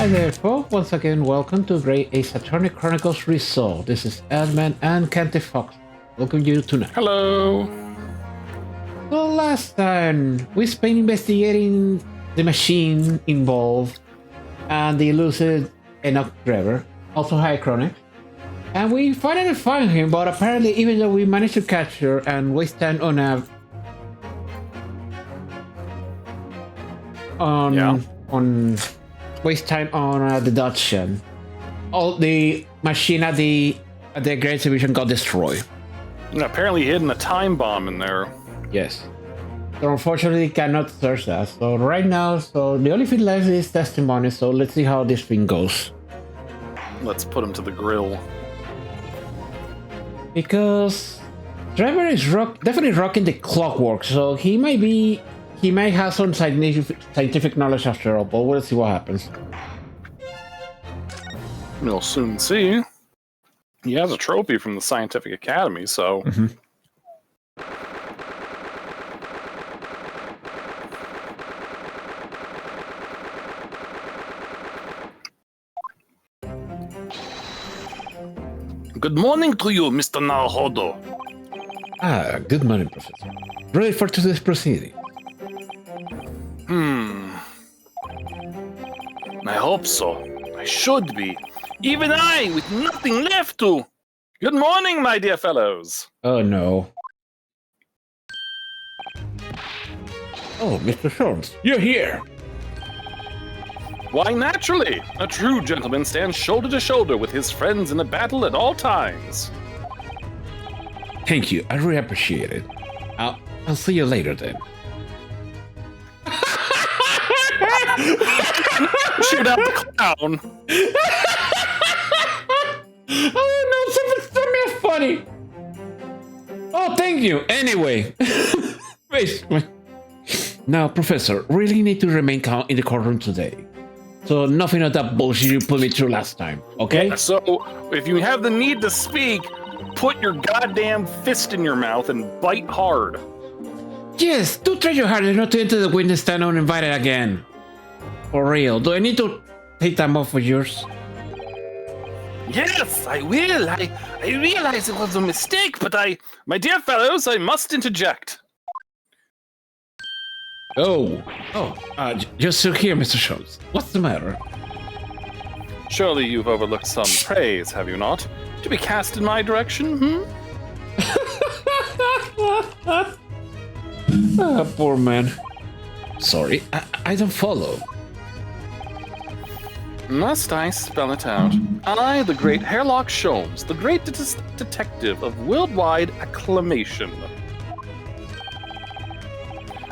Hi there, folks. Once again, welcome to Grey Ace Attorney Chronicles Resolved. This is Edman and Canty Fox. Welcome you tonight. Hello. So last time, we spent investigating the machine involved and the elusive Enoch Drebber, also hi Chronic. And we finally found him, but apparently even though we managed to catch her and waste time on waste time on the Dutchman, all the machine at the Great Exhibition got destroyed. And apparently hidden a time bomb in there. Yes. So unfortunately cannot search that. So right now, the only thing left is testimony, so let's see how this thing goes. Let's put him to the grill. Because Drebber is definitely rocking the clockwork, so he might have some scientific knowledge after all, but we'll see what happens. We'll soon see. He has a trophy from the Scientific Academy, so... Good morning to you, Mr. Naruhodo. Good morning, Professor. Ready for today's proceeding? I hope so. I should be. Even I, with nothing left to... Good morning, my dear fellows. Oh, no. Oh, Mr. Sholmes, you're here. Why, naturally. A true gentleman stands shoulder to shoulder with his friends in a battle at all times. Thank you. I really appreciate it. I'll see you later then. Shoot out the clown. Oh no, something funny. Oh, thank you. Anyway. Wait. Now, Professor, really need to remain calm in the courtroom today. So nothing of that bullshit you put me through last time, okay? Yeah, so, if you have the need to speak, put your goddamn fist in your mouth and bite hard. Yes, do try your hardest not to enter the witness stand uninvited again. For real, do I need to take time off for yours? Yes, I will. I realize it was a mistake, but my dear fellows, I must interject. Just so here, Mr. Schultz. What's the matter? Surely you've overlooked some praise, have you not? To be cast in my direction, Poor man. Sorry, I don't follow. Must I spell it out? I, the great Herlock Sholmes, the great detective of worldwide acclamation,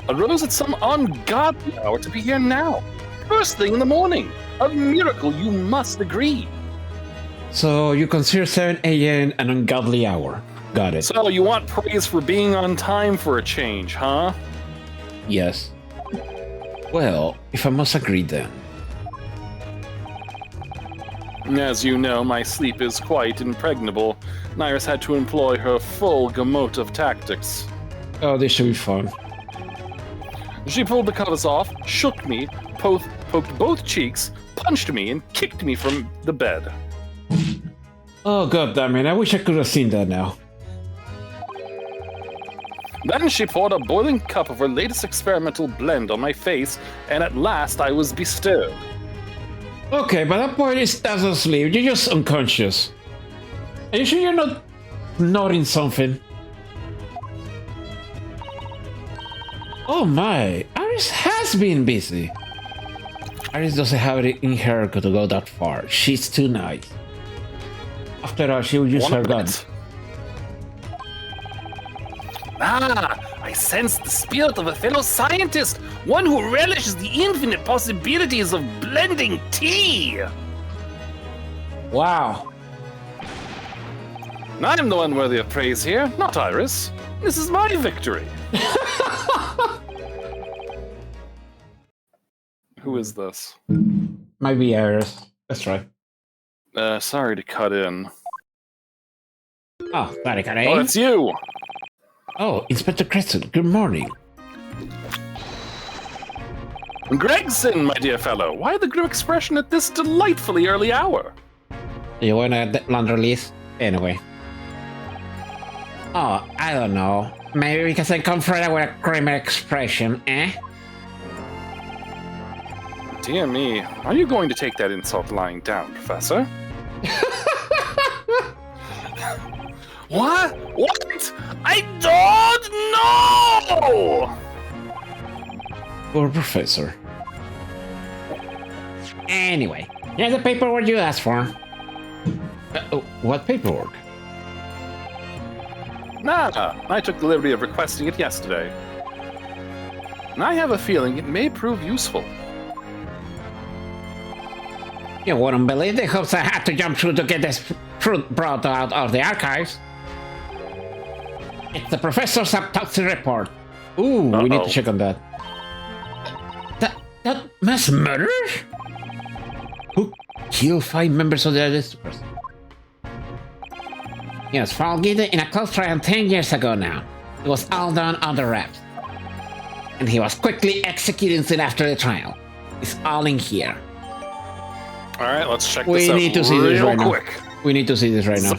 arose at some ungodly hour to be here now. First thing in the morning. A miracle, you must agree. So you consider 7 a.m. an ungodly hour. Got it. So you want praise for being on time for a change, huh? Yes. Well, if I must agree then. As you know, my sleep is quite impregnable. Nyrus had to employ her full gamut of tactics. Oh, this should be fun. She pulled the covers off, shook me, poked both cheeks, punched me, and kicked me from the bed. Oh, god damn it. I wish I could have seen that now. Then she poured a boiling cup of her latest experimental blend on my face, and at last I was bestowed. Okay, but that point is that's not sleep. You're just unconscious. Are you sure you're not nodding something? Oh my, Iris has been busy. Iris doesn't have it in her to go that far. She's too nice. After all, she will use her gun. I sense the spirit of a fellow scientist, one who relishes the infinite possibilities of blending tea. Wow. I'm the one worthy of praise here, not Iris. This is my victory. Who is this? Might be Iris. That's right. Sorry to cut in. Oh, sorry, cut in. Oh, it's you! Oh, Inspector Crescent, good morning. Gregson, my dear fellow, why the grim expression at this delightfully early hour? You wanna laundry list? Anyway. Oh, I don't know. Maybe because I come from with a grim expression, eh? Dear me, are you going to take that insult lying down, Professor? What? What? I don't know! Poor Professor. Anyway, here's the paperwork you asked for. What paperwork? Nada. I took the liberty of requesting it yesterday. And I have a feeling it may prove useful. You wouldn't believe the hoops I had to jump through to get this fruit brought out of the archives. It's the professor's autopsy report. Ooh, we need to check on that. That mass murder? Who killed 5 members of the aristocracy? He was found guilty in a close trial 10 years ago now. It was all done under wraps. And he was quickly executed soon after the trial. It's all in here. Alright, let's check this out We need to see this right quick. now. We need to see this right now.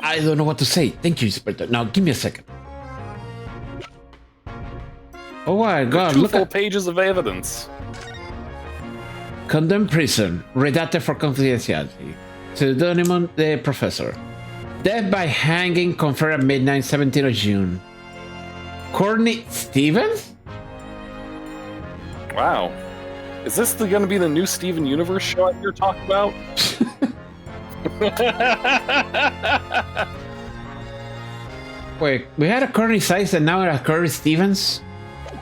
I don't know what to say. Thank you, Inspector. Now, give me a second. Oh my god, Two look full at... pages of evidence. Condemned prison. Redacted for confidentiality. Pseudonym the Professor. Death by hanging confirmed at midnight 17th of June. Courtney Stevens? Wow. Is this going to be the new Steven Universe show you're talking about? Wait, we had a Courtney Sykes and now a Courtney Stevens?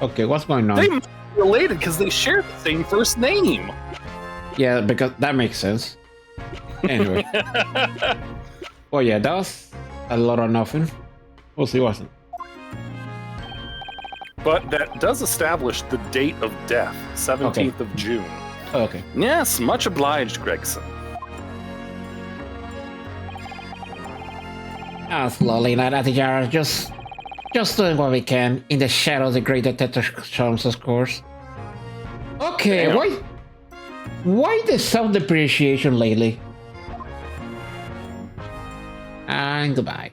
Okay, what's going on? They must be related because they share the same first name. Yeah, because that makes sense. Anyway. Oh yeah, that was a lot of nothing. We'll see what's it. But that does establish the date of death, 17th of June. Oh, okay. Yes, much obliged, Gregson. Slowly, not at the jar, just doing what we can in the shadow of the great detector charms, of course. Okay, Damn. why the self-depreciation lately? And goodbye.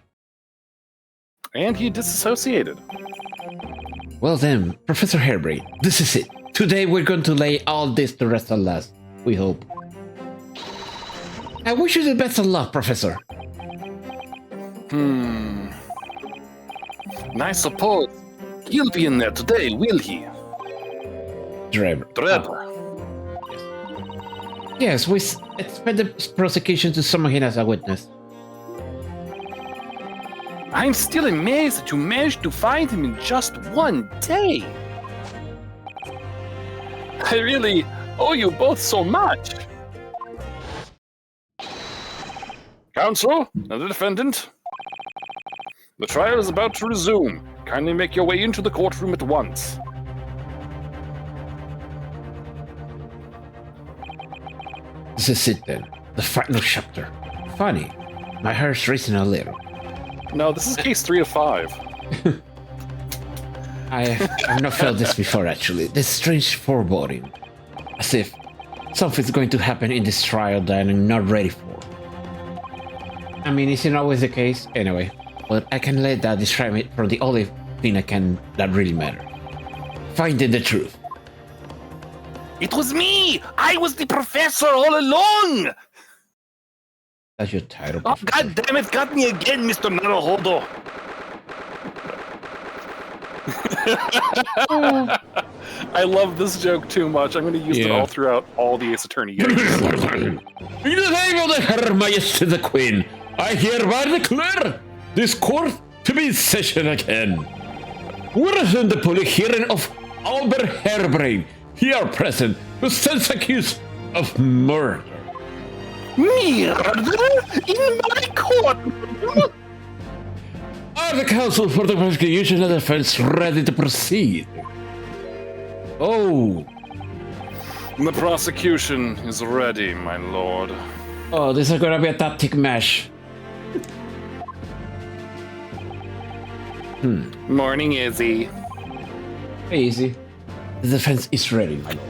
And he disassociated. Well then, Professor Hairbrain, this is it. Today we're going to lay all this to rest at last, we hope. I wish you the best of luck, Professor. And I suppose he'll be in there today, will he? Drebber. Drebber. Yes, we expect the prosecution to summon him as a witness. I'm still amazed that you managed to find him in just one day. I really owe you both so much. Counsel and the defendant. The trial is about to resume. Kindly make your way into the courtroom at once. This is it then, the final chapter. Funny, my heart's racing a little. No, this is case 3 of 5. I've not felt this before actually. This strange foreboding. As if something's going to happen in this trial that I'm not ready for. I mean, isn't always the case? Anyway, but I can let that distract me from the only thing that really matters. Finding the truth. It was me! I was the professor all along! That's your title. Oh, Professor. God damn it, got me again, Mr. Naruhodo. I love this joke too much. I'm going to use it all throughout all the Ace Attorney games. In the name of the Her Majesty the Queen, I hereby declare this court to be in session again. Whereas in the public hearing of Albert Hairbrain, here present, who stands accused of murder. Murder? In my court? Are the counsel for the prosecution and defense ready to proceed? Oh. The prosecution is ready, my lord. Oh, this is gonna be a tactic match. Morning, Izzy. Easy. The defense is ready, my lord.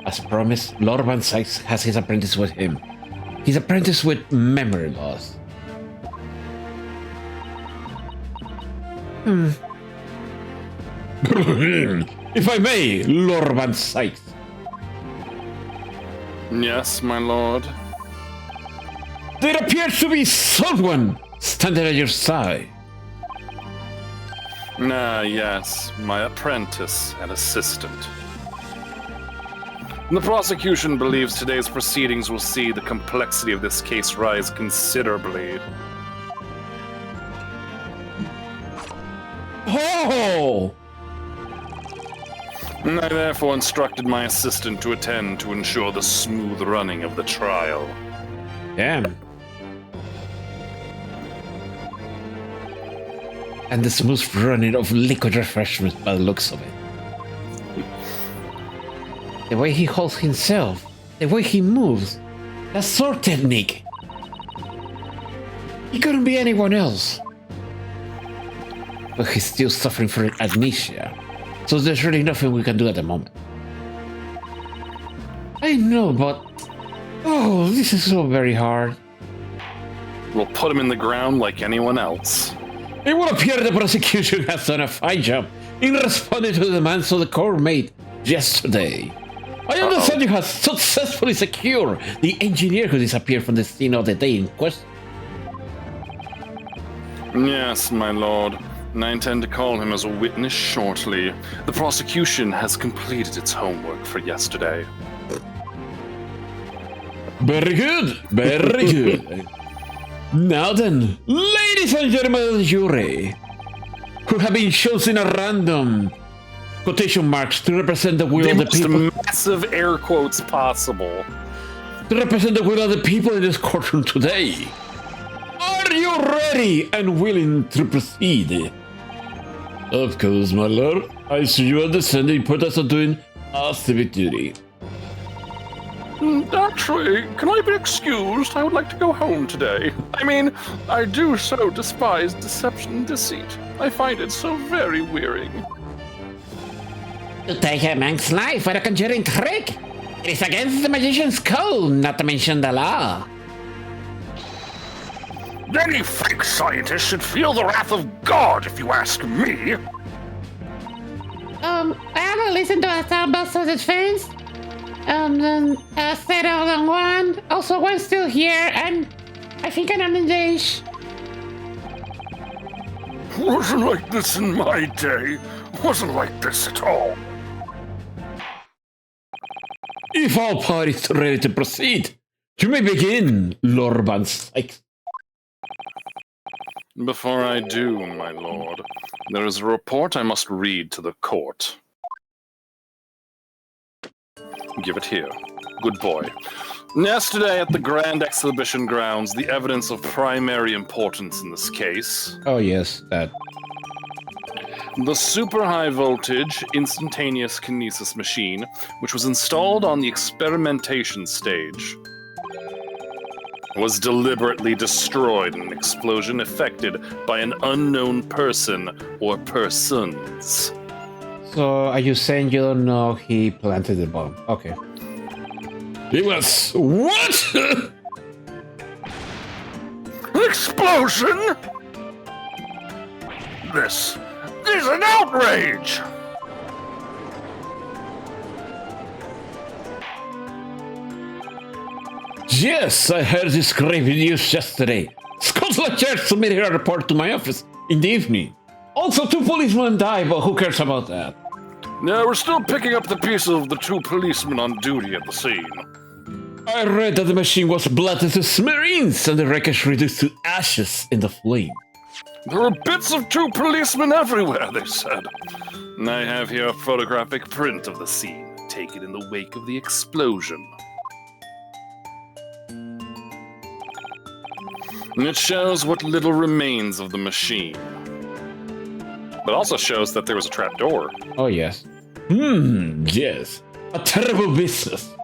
As promised, Lord Van Sykes has his apprentice with him. His apprentice with memory loss. If I may, Lord Van Sykes. Yes, my lord. There appears to be someone standing at your side. Yes, my apprentice and assistant. The prosecution believes today's proceedings will see the complexity of this case rise considerably. Oh! I therefore instructed my assistant to attend to ensure the smooth running of the trial. Damn. And the smooth running of liquid refreshments by the looks of it. The way he holds himself, the way he moves, that sword technique. He couldn't be anyone else. But he's still suffering from amnesia, so there's really nothing we can do at the moment. I know, but... Oh, this is so very hard. We'll put him in the ground like anyone else. It would appear the prosecution has done a fine job in responding to the demands of the court made yesterday. I understand you have successfully secured the engineer who disappeared from the scene of the day in question. Yes, my lord. And I intend to call him as a witness shortly. The prosecution has completed its homework for yesterday. Very good, very good. Now then, ladies and gentlemen of the jury, who have been chosen at random quotation marks to represent the will of the people. Massive air quotes possible. To represent the will of the people in this courtroom today. Are you ready and willing to proceed? Of course, my lord. I see you understand the importance of doing our civic duty. Actually, can I be excused? I would like to go home today. I mean, I do so despise deception and deceit. I find it so very wearying. To take a man's life for a conjuring trick? It is against the magician's code, not to mention the law. Any fake scientist should feel the wrath of God, if you ask me. I haven't listened to a soundbus of the fans. Said all on one. Also, one's still here, and I think I'm engaged. Wasn't like this in my day. Wasn't like this at all. If all parties are ready to proceed, you may begin, Lord Van Sykes. Before I do, my lord, there is a report I must read to the court. Give it here. Good boy. Yesterday at the Grand Exhibition Grounds, the evidence of primary importance in this case. Oh yes, that. The super high voltage instantaneous kinesis machine, which was installed on the experimentation stage, was deliberately destroyed in an explosion effected by an unknown person or persons. So are you saying you don't know he planted the bomb? Okay. He was what? An explosion? This is an outrage! Yes, I heard this grave news yesterday. Scotland Yard submitted a report to my office in the evening. Also, 2 policemen died, but who cares about that? Yeah, we're still picking up the pieces of the 2 policemen on duty at the scene. I read that the machine was blatted to smithereens and the wreckage reduced to ashes in the flame. There were bits of 2 policemen everywhere, they said. And I have here a photographic print of the scene, taken in the wake of the explosion. And it shows what little remains of the machine. But also shows that there was a trapdoor. Oh, yes. Yes. A terrible business.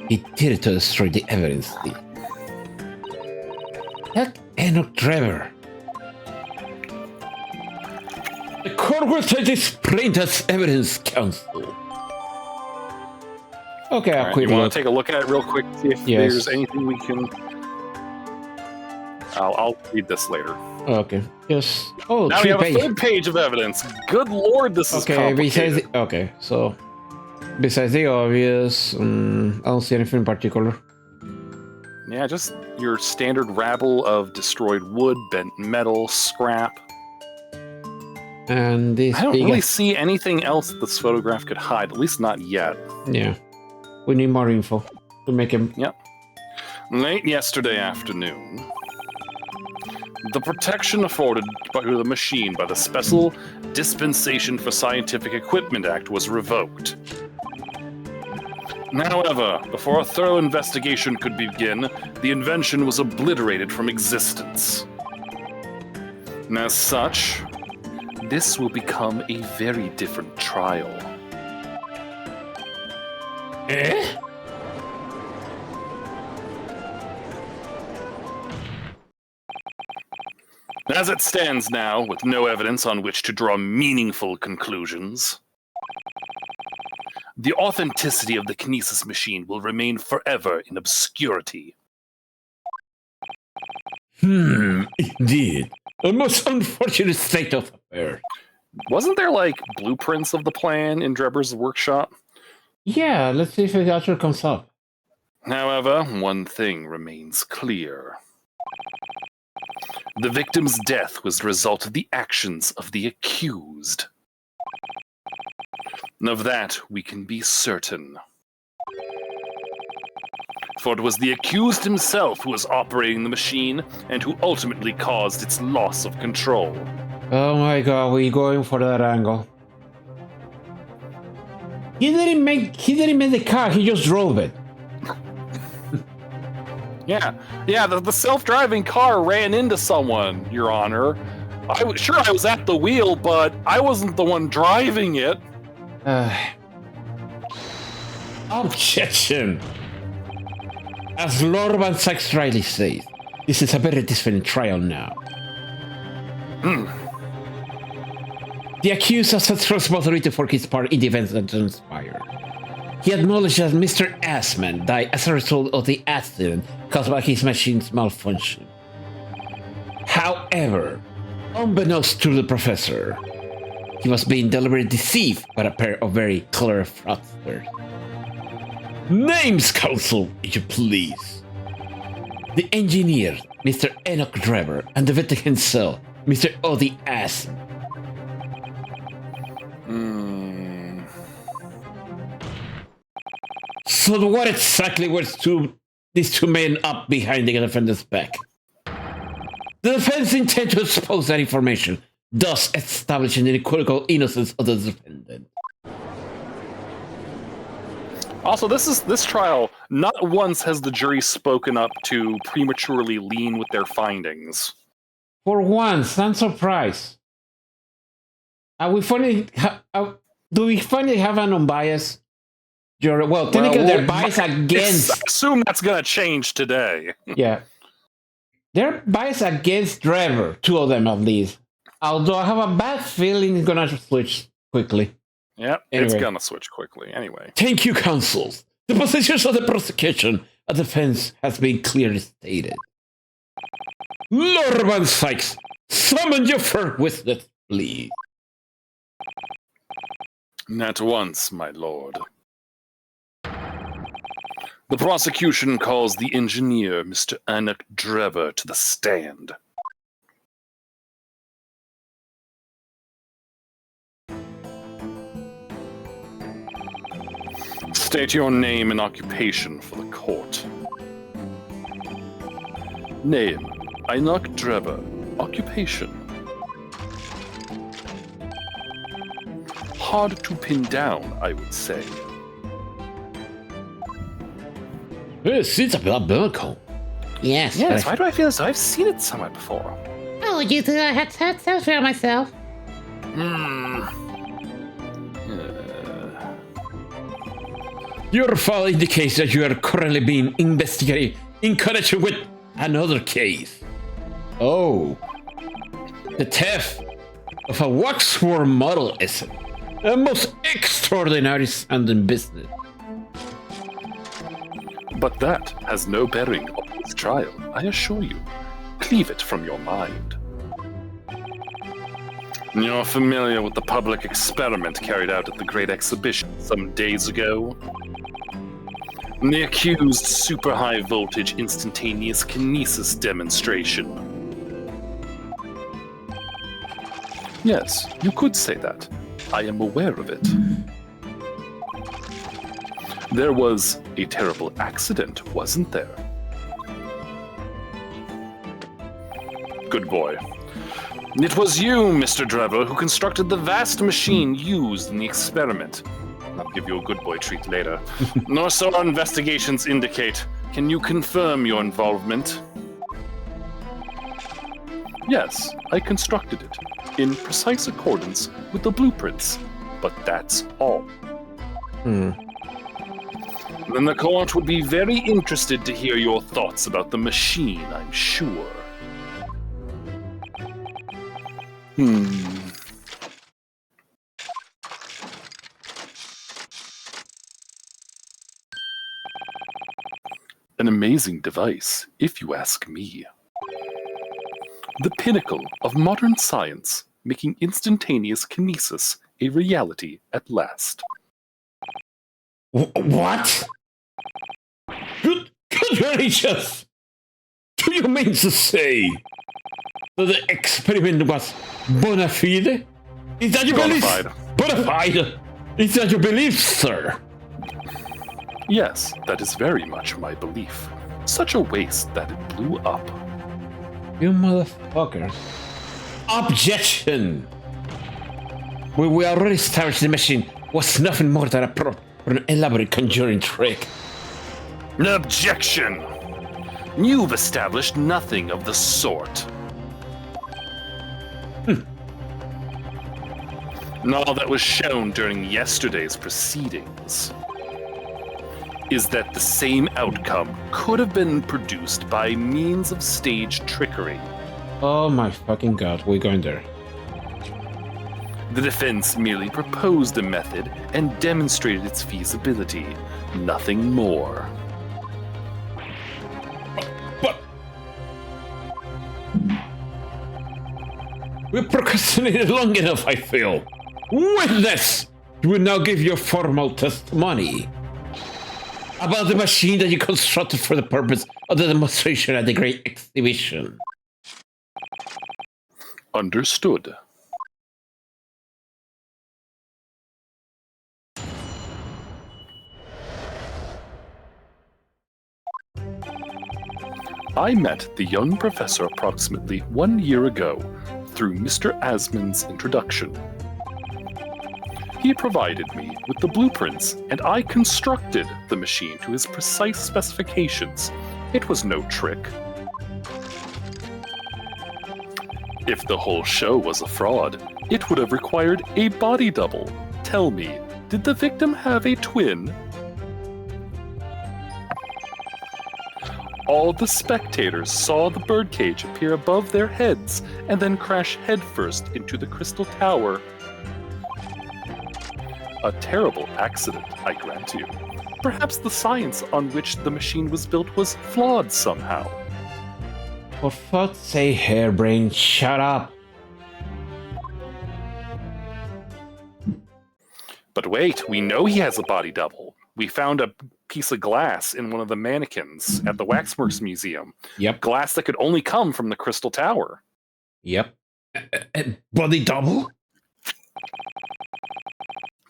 He did it to destroy the evidence. Look, Enoch Drebber. The court will take this print as evidence, counsel. Okay, I'll You want to take a look at it real quick, see if Yes. there's anything we can... I'll read this later. Okay, just... Oh, Now we three have a pages. third page of evidence. Good lord, this is Okay, complicated. besides the obvious, I don't see anything in particular. Yeah, just your standard rabble of destroyed wood, bent metal, scrap. And this I don't big really see anything else that this photograph could hide, at least not yet. yeah, we need more info to make him. Yep. Late yesterday afternoon, the protection afforded by the machine by the Special Dispensation for Scientific Equipment Act was revoked. However, before a thorough investigation could begin, the invention was obliterated from existence. And as such, this will become a very different trial. Eh? As it stands now, with no evidence on which to draw meaningful conclusions, the authenticity of the kinesis machine will remain forever in obscurity. Indeed. A most unfortunate state of affairs. Wasn't there, like, blueprints of the plan in Drebber's workshop? Yeah, let's see if it actually comes up. However, one thing remains clear. The victim's death was the result of the actions of the accused. Of that, we can be certain. For it was the accused himself who was operating the machine and who ultimately caused its loss of control. Oh my god, we're going for that angle. He didn't make the car, he just drove it. Yeah, the self-driving car ran into someone, Your Honor. I was at the wheel, but I wasn't the one driving it. Objection! As Lord Van Sykes rightly says, this is a very different trial now. The accused accepts responsibility for his part in the events that transpired. He acknowledged that Mr. Assman died as a result of the accident caused by his machine's malfunction. However, unbeknownst to the professor, he was being deliberately deceived by a pair of very clever fraudsters. Names, counsel, if you please. The engineer, Mr. Enoch Drebber, and the victim himself, Mr. Odie Assman. So what exactly were these two men up behind the defendant's back? The defense intends to expose that information, thus establishing the equivocal innocence of the defendant. Also, this trial, not once has the jury spoken up to prematurely lean with their findings. For once, I'm surprised. Do we finally have an unbiased jury? Well, technically they're biased against... I assume that's going to change today. Yeah. They're biased against Drebber, two of them at least. Although I have a bad feeling it's going to switch quickly. Yep, Anyway. It's going to switch quickly. Anyway. Thank you, counsels. The positions of the prosecution and defense has been clearly stated. Lord Van Sykes, summon your first witness, please. At once, my lord. The prosecution calls the engineer, Mr. Enoch Drebber, to the stand. State your name and occupation for the court. Name, Enoch Drebber. Occupation. Hard to pin down, I would say. Yes, it's a biblical. Yes. Yes, but- why do I feel as though I've seen it somewhere before? Oh, you do. I had to for myself. Your file indicates that you are currently being investigated in connection with another case. Oh. The theft of a waxworm model is a most extraordinary sounding business. But that has no bearing on this trial, I assure you. Cleave it from your mind. You're familiar with the public experiment carried out at the Great Exhibition some days ago? The accused super high voltage instantaneous kinesis demonstration. Yes, you could say that. I am aware of it. There was a terrible accident, wasn't there? Good boy. It was you, Mr. Drebber, who constructed the vast machine used in the experiment. I'll give you a good boy treat later. Nor so our investigations indicate. Can you confirm your involvement? Yes, I constructed it, in precise accordance with the blueprints, but that's all. Then the court would be very interested to hear your thoughts about the machine, I'm sure. An amazing device, if you ask me. The pinnacle of modern science, making instantaneous kinesis a reality at last. What? Good gracious! Do you mean to say that the experiment was bona fide? Is that your belief? Bona fide? Is that your belief, sir? Yes, that is very much my belief. Such a waste that it blew up. You motherfuckers. Objection! We already established the machine was nothing more than an elaborate conjuring trick. Objection! You've established nothing of the sort. And all that was shown during yesterday's proceedings is that the same outcome could have been produced by means of stage trickery. Oh my fucking god, we're going there. The defense merely proposed a method and demonstrated its feasibility, nothing more. But we procrastinated long enough, I feel. Witness, you will now give your formal testimony about the machine that you constructed for the purpose of the demonstration at the Great Exhibition. Understood. I met the young professor approximately 1 year ago through Mr. Asman's introduction. He provided me with the blueprints, and I constructed the machine to his precise specifications. It was no trick. If the whole show was a fraud, it would have required a body double. Tell me, did the victim have a twin? All the spectators saw the birdcage appear above their heads and then crash headfirst into the crystal tower. A terrible accident, I grant you. Perhaps the science on which the machine was built was flawed somehow. For fuck's sake, harebrained, shut up. But wait, we know he has a body double. We found a piece of glass in one of the mannequins at the Waxworks Museum. Yep. Glass that could only come from the Crystal Tower. Yep. A body double?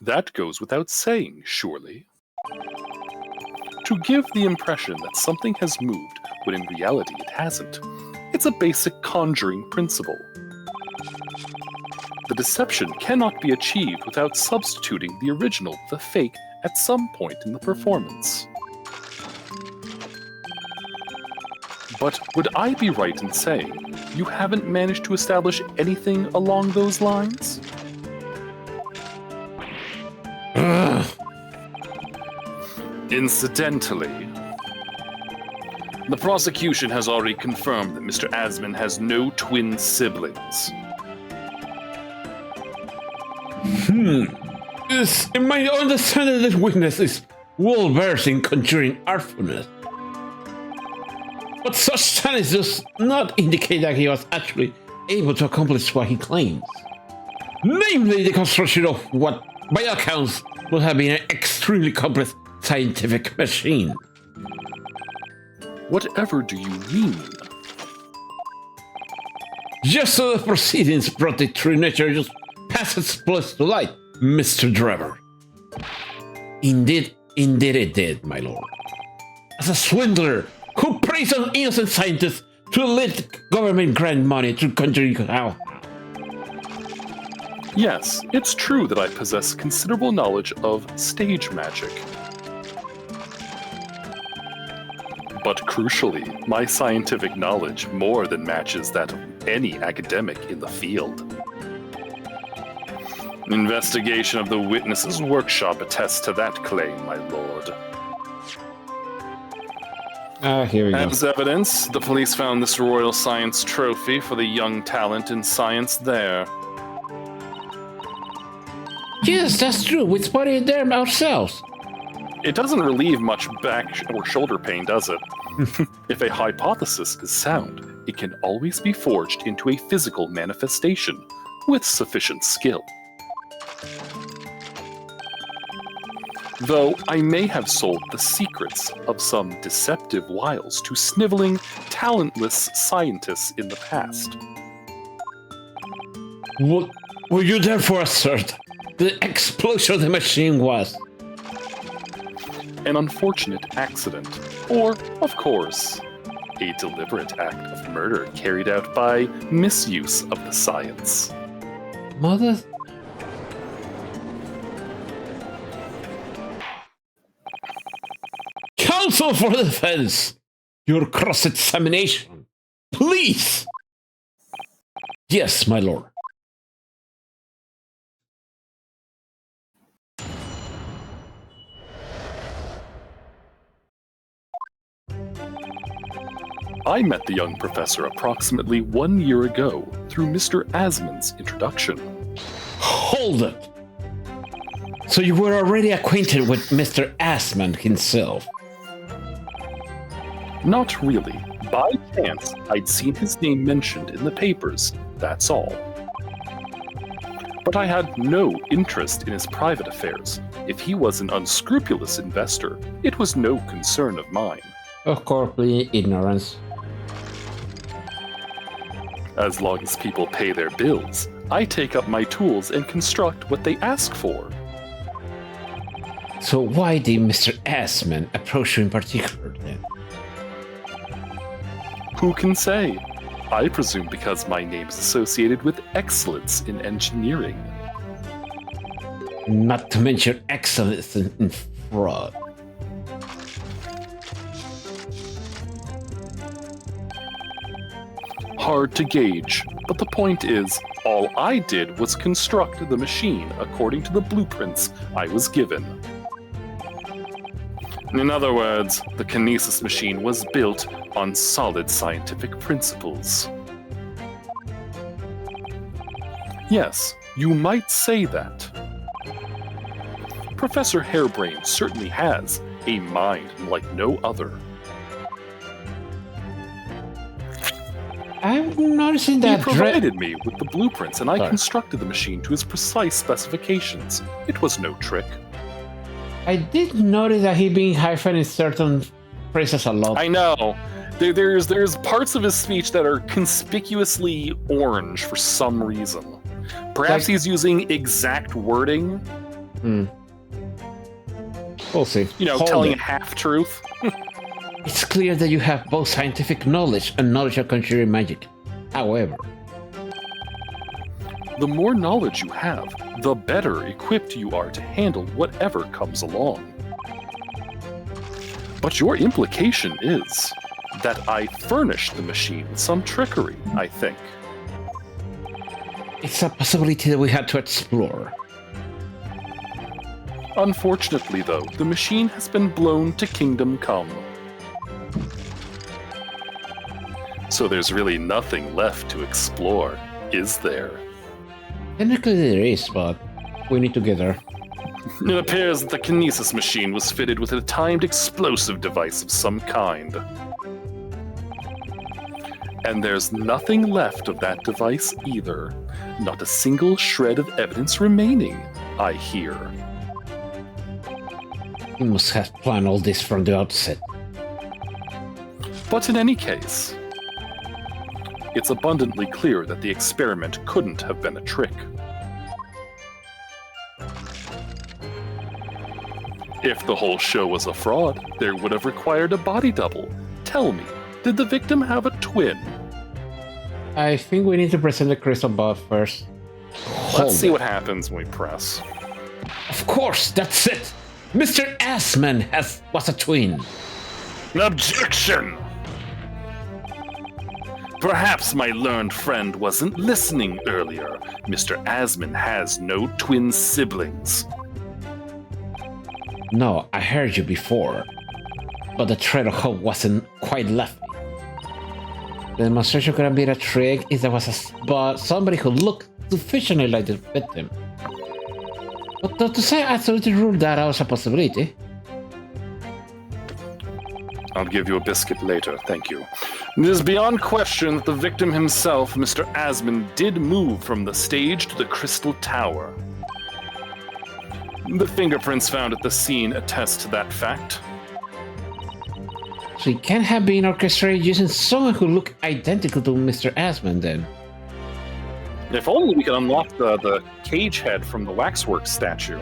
That goes without saying, surely. To give the impression that something has moved when in reality it hasn't. It's a basic conjuring principle. The deception cannot be achieved without substituting the original, the fake, at some point in the performance. But would I be right in saying you haven't managed to establish anything along those lines? Incidentally, The prosecution has already confirmed that Mr. Asman has no twin siblings. Yes, in my understanding, this witness is well versed in conjuring artfulness. But such talents does not indicate that he was actually able to accomplish what he claims. Namely, the construction of what, by all accounts, would have been an extremely complex scientific machine. Whatever do you mean? Just so the proceedings brought the true nature just past its place to light, Mr. Drebber. Indeed it did, my lord. As a swindler who preys on innocent scientists to let government grant money to conjuring how. Yes, it's true that I possess considerable knowledge of stage magic. But crucially, my scientific knowledge more than matches that of any academic in the field. Investigation of the witness's workshop attests to that claim, my lord. Here we go. As evidence, the police found this Royal Science Trophy for the young talent in science there. Yes, that's true. We spotted it there ourselves. It doesn't relieve much back or shoulder pain, does it? If a hypothesis is sound, it can always be forged into a physical manifestation with sufficient skill. Though I may have sold the secrets of some deceptive wiles to sniveling, talentless scientists in the past. What will you therefore assert the explosion of the machine was? An unfortunate accident, or, of course, a deliberate act of murder carried out by misuse of the science. Mother? Counsel for the defense! Your cross-examination, please! Yes, my lord. I met the young professor approximately 1 year ago through Mr. Asman's introduction. Hold it! So you were already acquainted with Mr. Asman himself? Not really. By chance, I'd seen his name mentioned in the papers, that's all. But I had no interest in his private affairs. If he was an unscrupulous investor, it was no concern of mine. Of course, ignorance. As long as people pay their bills, I take up my tools and construct what they ask for. So why did Mr. Asman approach you in particular, then? Who can say? I presume because my name is associated with excellence in engineering. Not to mention excellence in fraud. Hard to gauge, but the point is, all I did was construct the machine according to the blueprints I was given. In other words, the kinesis machine was built on solid scientific principles. Yes, you might say that. Professor Hairbrain certainly has a mind like no other. I'm noticing that He provided me with the blueprints and I constructed the machine to his precise specifications. It was no trick. I did notice that he being hyphen in certain phrases a lot. I know. There's parts of his speech that are conspicuously orange for some reason. Perhaps he's using exact wording. We'll see. You know, telling a half-truth. It's clear that you have both scientific knowledge and knowledge of conjuring magic. However, the more knowledge you have, the better equipped you are to handle whatever comes along. But your implication is that I furnished the machine with some trickery, I think. it's a possibility that we had to explore. Unfortunately, though, the machine has been blown to Kingdom Come. So there's really nothing left to explore, is there? Technically there is, but we need to get there. It appears that the kinesis machine was fitted with a timed explosive device of some kind. And there's nothing left of that device either. Not a single shred of evidence remaining, I hear. We must have planned all this from the outset. But in any case, it's abundantly clear that the experiment couldn't have been a trick. If the whole show was a fraud, there would have required a body double. Tell me, did the victim have a twin? I think we need to present the crystal ball first. Let's see what happens when we press. Of course, that's it! Mr. Assman was a twin. Objection! Perhaps my learned friend wasn't listening earlier. Mr. Asman has no twin siblings. No, I heard you before. But the thread of hope wasn't quite left me. The demonstration could have been a trick if there was somebody who looked sufficiently like the victim. But to say absolutely rule that out as a possibility. I'll give you a biscuit later, thank you. It is beyond question that the victim himself, Mr. Asman, did move from the stage to the Crystal Tower. The fingerprints found at the scene attest to that fact. So it can't have been orchestrated using someone who looked identical to Mr. Asman then. If only we could unlock the cage head from the waxwork statue.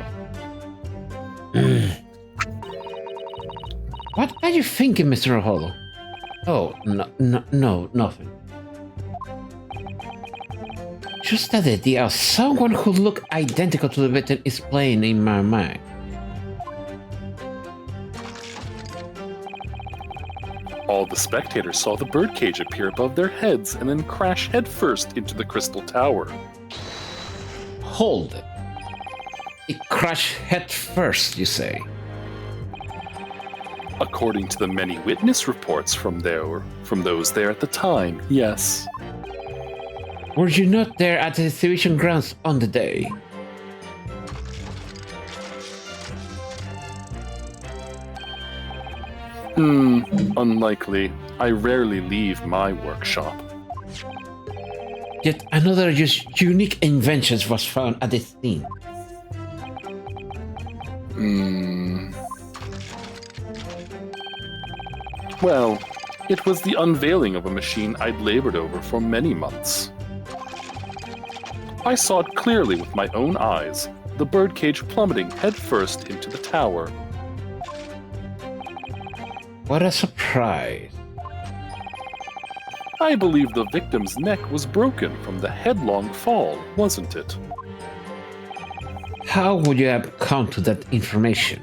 What are you thinking, Mr. Oholo? Oh, no, nothing. Just that the idea of someone who looked identical to the victim is playing in my mind. All the spectators saw the birdcage appear above their heads and then crash headfirst into the Crystal Tower. Hold it. It crashed head first, you say? According to the many witness reports from those there at the time, yes. Were you not there at the exhibition grounds on the day? Unlikely. I rarely leave my workshop. Yet another unique invention was found at the scene. Well, it was the unveiling of a machine I'd labored over for many months. I saw it clearly with my own eyes, the birdcage plummeting headfirst into the tower. What a surprise. I believe the victim's neck was broken from the headlong fall, wasn't it? How would you have come to that information?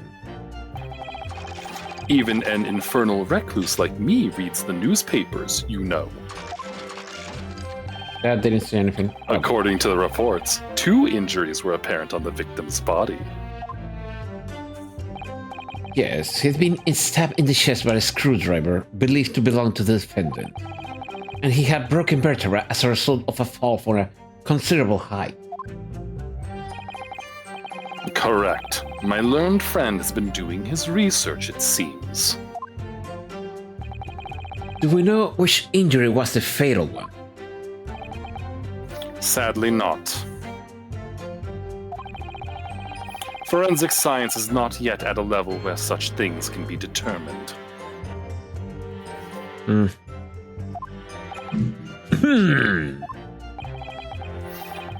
Even an infernal recluse like me reads the newspapers, you know. That didn't say anything. According to the reports, 2 injuries were apparent on the victim's body. Yes, he's been stabbed in the chest by a screwdriver, believed to belong to the defendant. And he had broken vertebra as a result of a fall from a considerable height. Correct. My learned friend has been doing his research, it seems. Do we know which injury was the fatal one? Sadly not. Forensic science is not yet at a level where such things can be determined.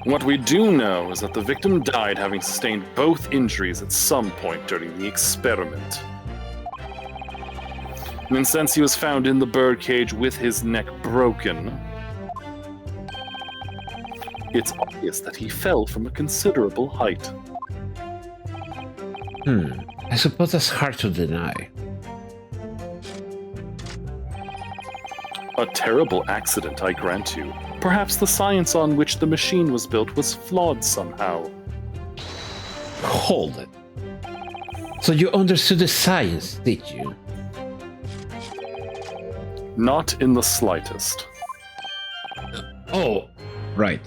What we do know is that the victim died having sustained both injuries at some point during the experiment. And since he was found in the birdcage with his neck broken, it's obvious that he fell from a considerable height. I suppose that's hard to deny. A terrible accident, I grant you. Perhaps the science on which the machine was built was flawed somehow. Hold it. So you understood the science, did you? Not in the slightest. Oh, right.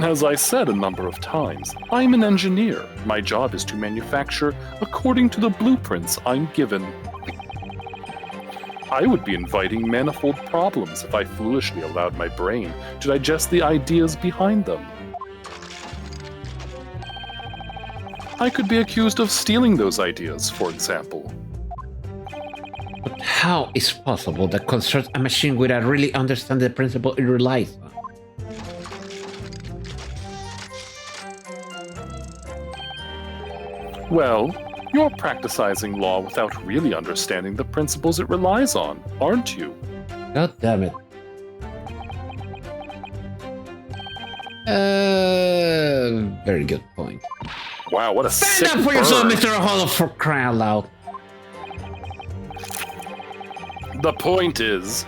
As I said a number of times, I'm an engineer. My job is to manufacture according to the blueprints I'm given. I would be inviting manifold problems if I foolishly allowed my brain to digest the ideas behind them. I could be accused of stealing those ideas, for example. But how is possible that construct a machine without really understanding the principle it relies on? Well, you're practicing law without really understanding the principles it relies on, aren't you? God damn it. Very good point. Wow, what a sick Stand up for yourself, burn. Mr. Hollow, for crying out loud. The point is,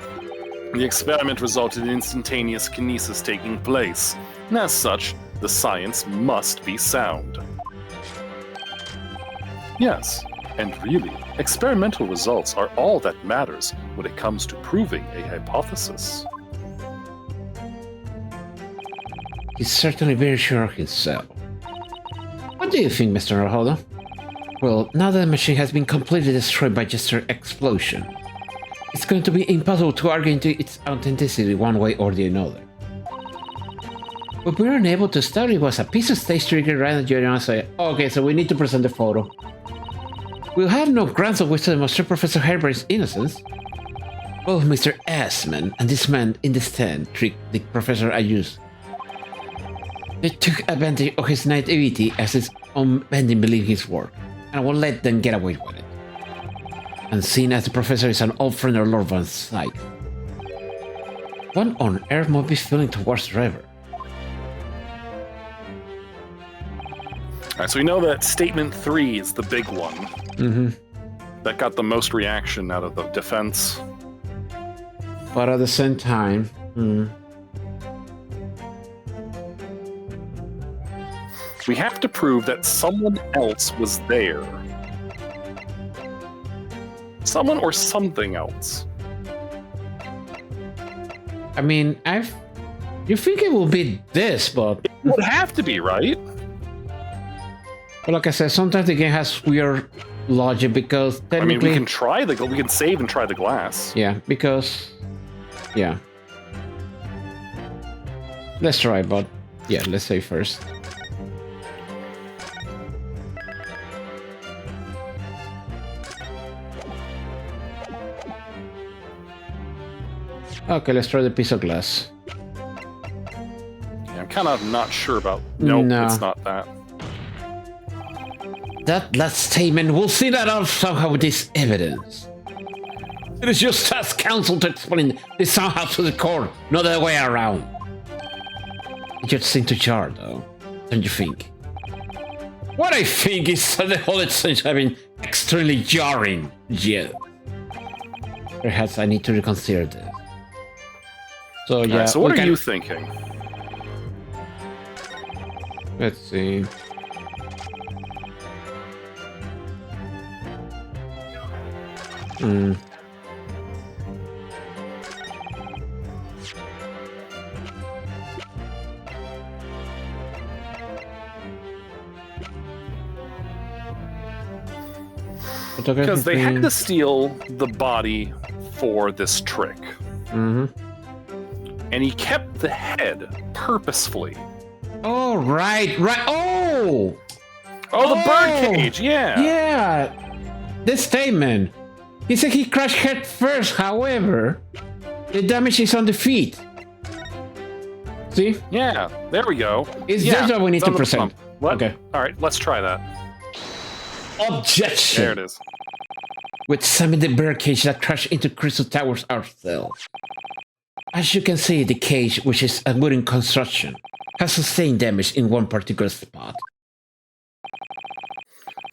the experiment resulted in instantaneous kinesis taking place, and as such, the science must be sound. Yes, and really, experimental results are all that matters when it comes to proving a hypothesis. He's certainly very sure of himself. What do you think, Mr. Hollow? Well, now that the machine has been completely destroyed by just her explosion, it's going to be impossible to argue into its authenticity one way or the other. But we were unable to start. It was a piece of stage trigger right at you and say, okay, so we need to present the photo. We'll have no grounds of which to demonstrate Professor Herbert's innocence. Both Mr. Assman and this man in the stand tricked the professor I used. They took advantage of his naivety as his unbending belief in his work, and I won't let them get away with it. And seeing as the professor is an old friend of Lord Von Sykes, what on earth might be feeling towards Drebber? Alright, so we know that statement 3 is the big one. Mm-hmm. That got the most reaction out of the defense. But at the same time, We have to prove that someone else was there. Someone or something else. I mean, you think it will be this, but It would have to be, right? like I said, sometimes the game has weird logic because I mean, technically, we can save and try the glass. yeah, because, yeah. Let's try, but yeah, let's say first. Okay, let's try the piece of glass. Yeah, I'm kind of not sure about. Nope, No. it's not that. That last statement will see that out somehow with this evidence. It is just task counsel to explain this somehow to the court, not the other way around. It just seems to jar, though, don't you think? What I think is that the whole exchange has been extremely jarring. Yeah. Perhaps I need to reconsider this. So yeah. Alright, so what we are can- you thinking? Let's see. Because they had to steal the body for this trick. Mm-hmm. And he kept the head purposefully. Oh, right. Oh! Oh, the Oh! bird cage, yeah. Yeah! This statement. He said he crashed head first, however, the damage is on the feet. See? Yeah, there we go. It's yeah, just what we need it's to on the present. pump. What? Okay. All right, let's try that. Objection! There it is. With some in the bird cage that crashed into Crystal Towers ourselves. As you can see, the cage, which is a wooden construction, has sustained damage in one particular spot.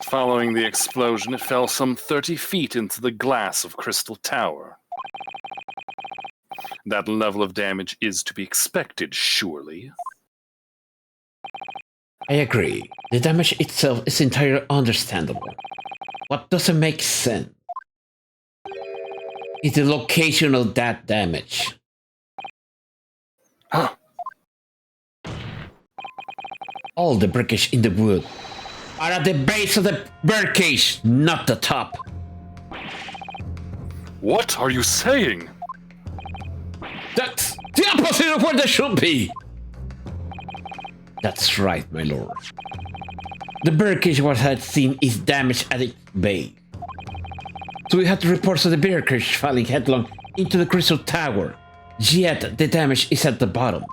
Following the explosion, it fell some 30 feet into the glass of Crystal Tower. That level of damage is to be expected, surely. I agree. The damage itself is entirely understandable. What doesn't make sense is the location of that damage. All the breakage in the wood are at the base of the birdcage, not the top. What are you saying? That's the opposite of what they should be. That's right, my lord. The birdcage what I had seen is damaged at its base. So we had reports of the birdcage falling headlong into the crystal tower. Yet the damage is at the bottom.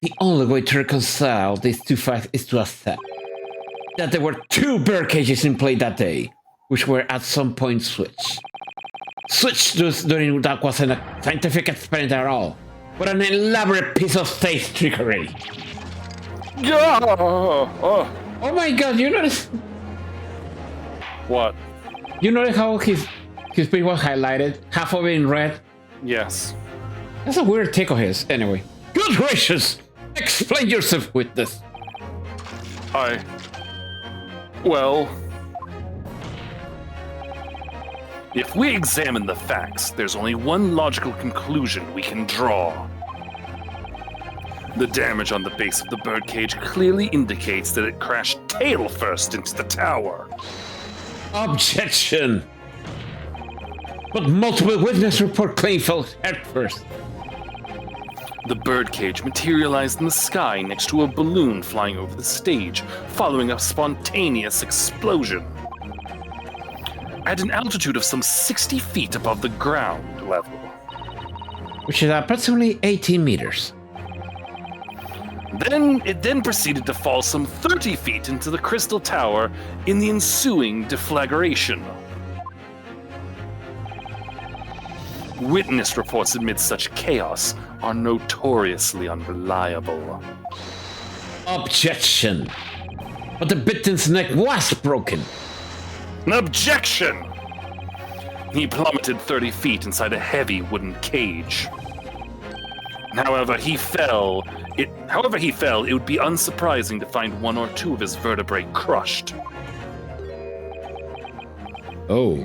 The only way to reconcile these two facts is to accept that there were two birdcages in play that day, which were at some point switched. Switched during that wasn't a scientific experiment at all, but an elaborate piece of stage trickery. Oh. Oh my god, you notice? What? You notice how his piece was highlighted, half of it in red? Yes. That's a weird take of his, anyway. Good gracious! Explain yourself with this. Well... If we examine the facts, there's only one logical conclusion we can draw. The damage on the base of the birdcage clearly indicates that it crashed tail first into the tower. Objection! But multiple witness report claim fell head first. The birdcage materialized in the sky next to a balloon flying over the stage, following a spontaneous explosion. At an altitude of some 60 feet above the ground level. Which is approximately 18 meters. It then proceeded to fall some 30 feet into the crystal tower in the ensuing deflagration. Witness reports amid such chaos are notoriously unreliable. Objection! But the victim's neck was broken. An objection! He plummeted 30 feet inside a heavy wooden cage. However he fell, it would be unsurprising to find one or two of his vertebrae crushed. Oh.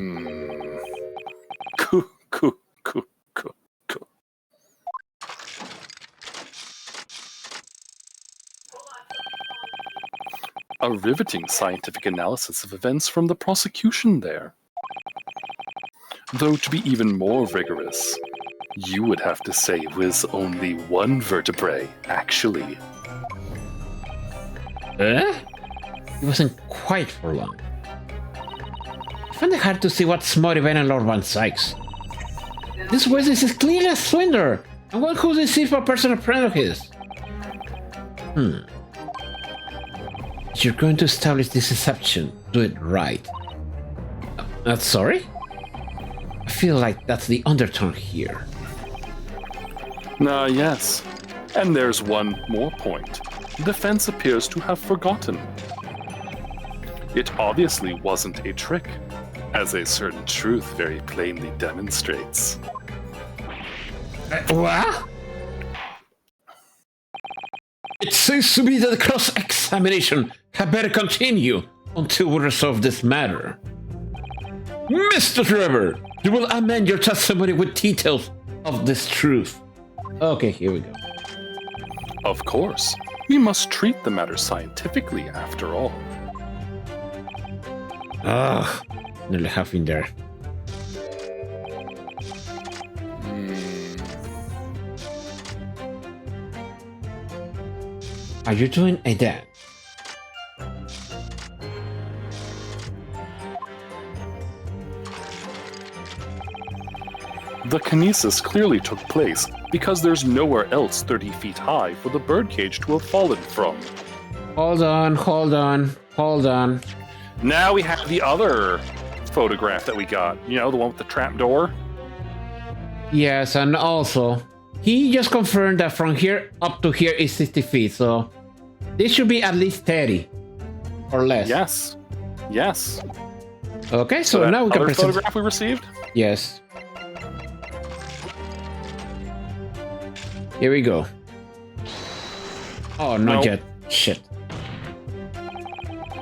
Coo. A riveting scientific analysis of events from the prosecution there. Though to be even more rigorous, you would have to say it was only one vertebrae, actually. It wasn't quite for long. I find it hard to see what's motivating Lord Van Sykes. This witness is clearly a swindler, and one who's deceived a personal friend of his. If you're going to establish this deception, do it right. Sorry? I feel like that's the undertone here. Yes. And there's one more point. The defense appears to have forgotten. It obviously wasn't a trick, as a certain truth very plainly demonstrates. What? It seems to me that the cross-examination had better continue until we resolve this matter. Mr. Drebber, you will amend your testimony with details of this truth. Okay, here we go. Of course. We must treat the matter scientifically, after all. Nearly half in there. Are you doing a dance? The kinesis clearly took place because there's nowhere else 30 feet high for the birdcage to have fallen from. Hold on. Now we have the other photograph that we got. You know, the one with the trap door? Yes, and also, he just confirmed that from here up to here is 60 feet, so this should be at least 30 or less. Yes. Okay, so now we can other present. photograph we received? Yes. Here we go. Oh, not Nope. yet. Shit.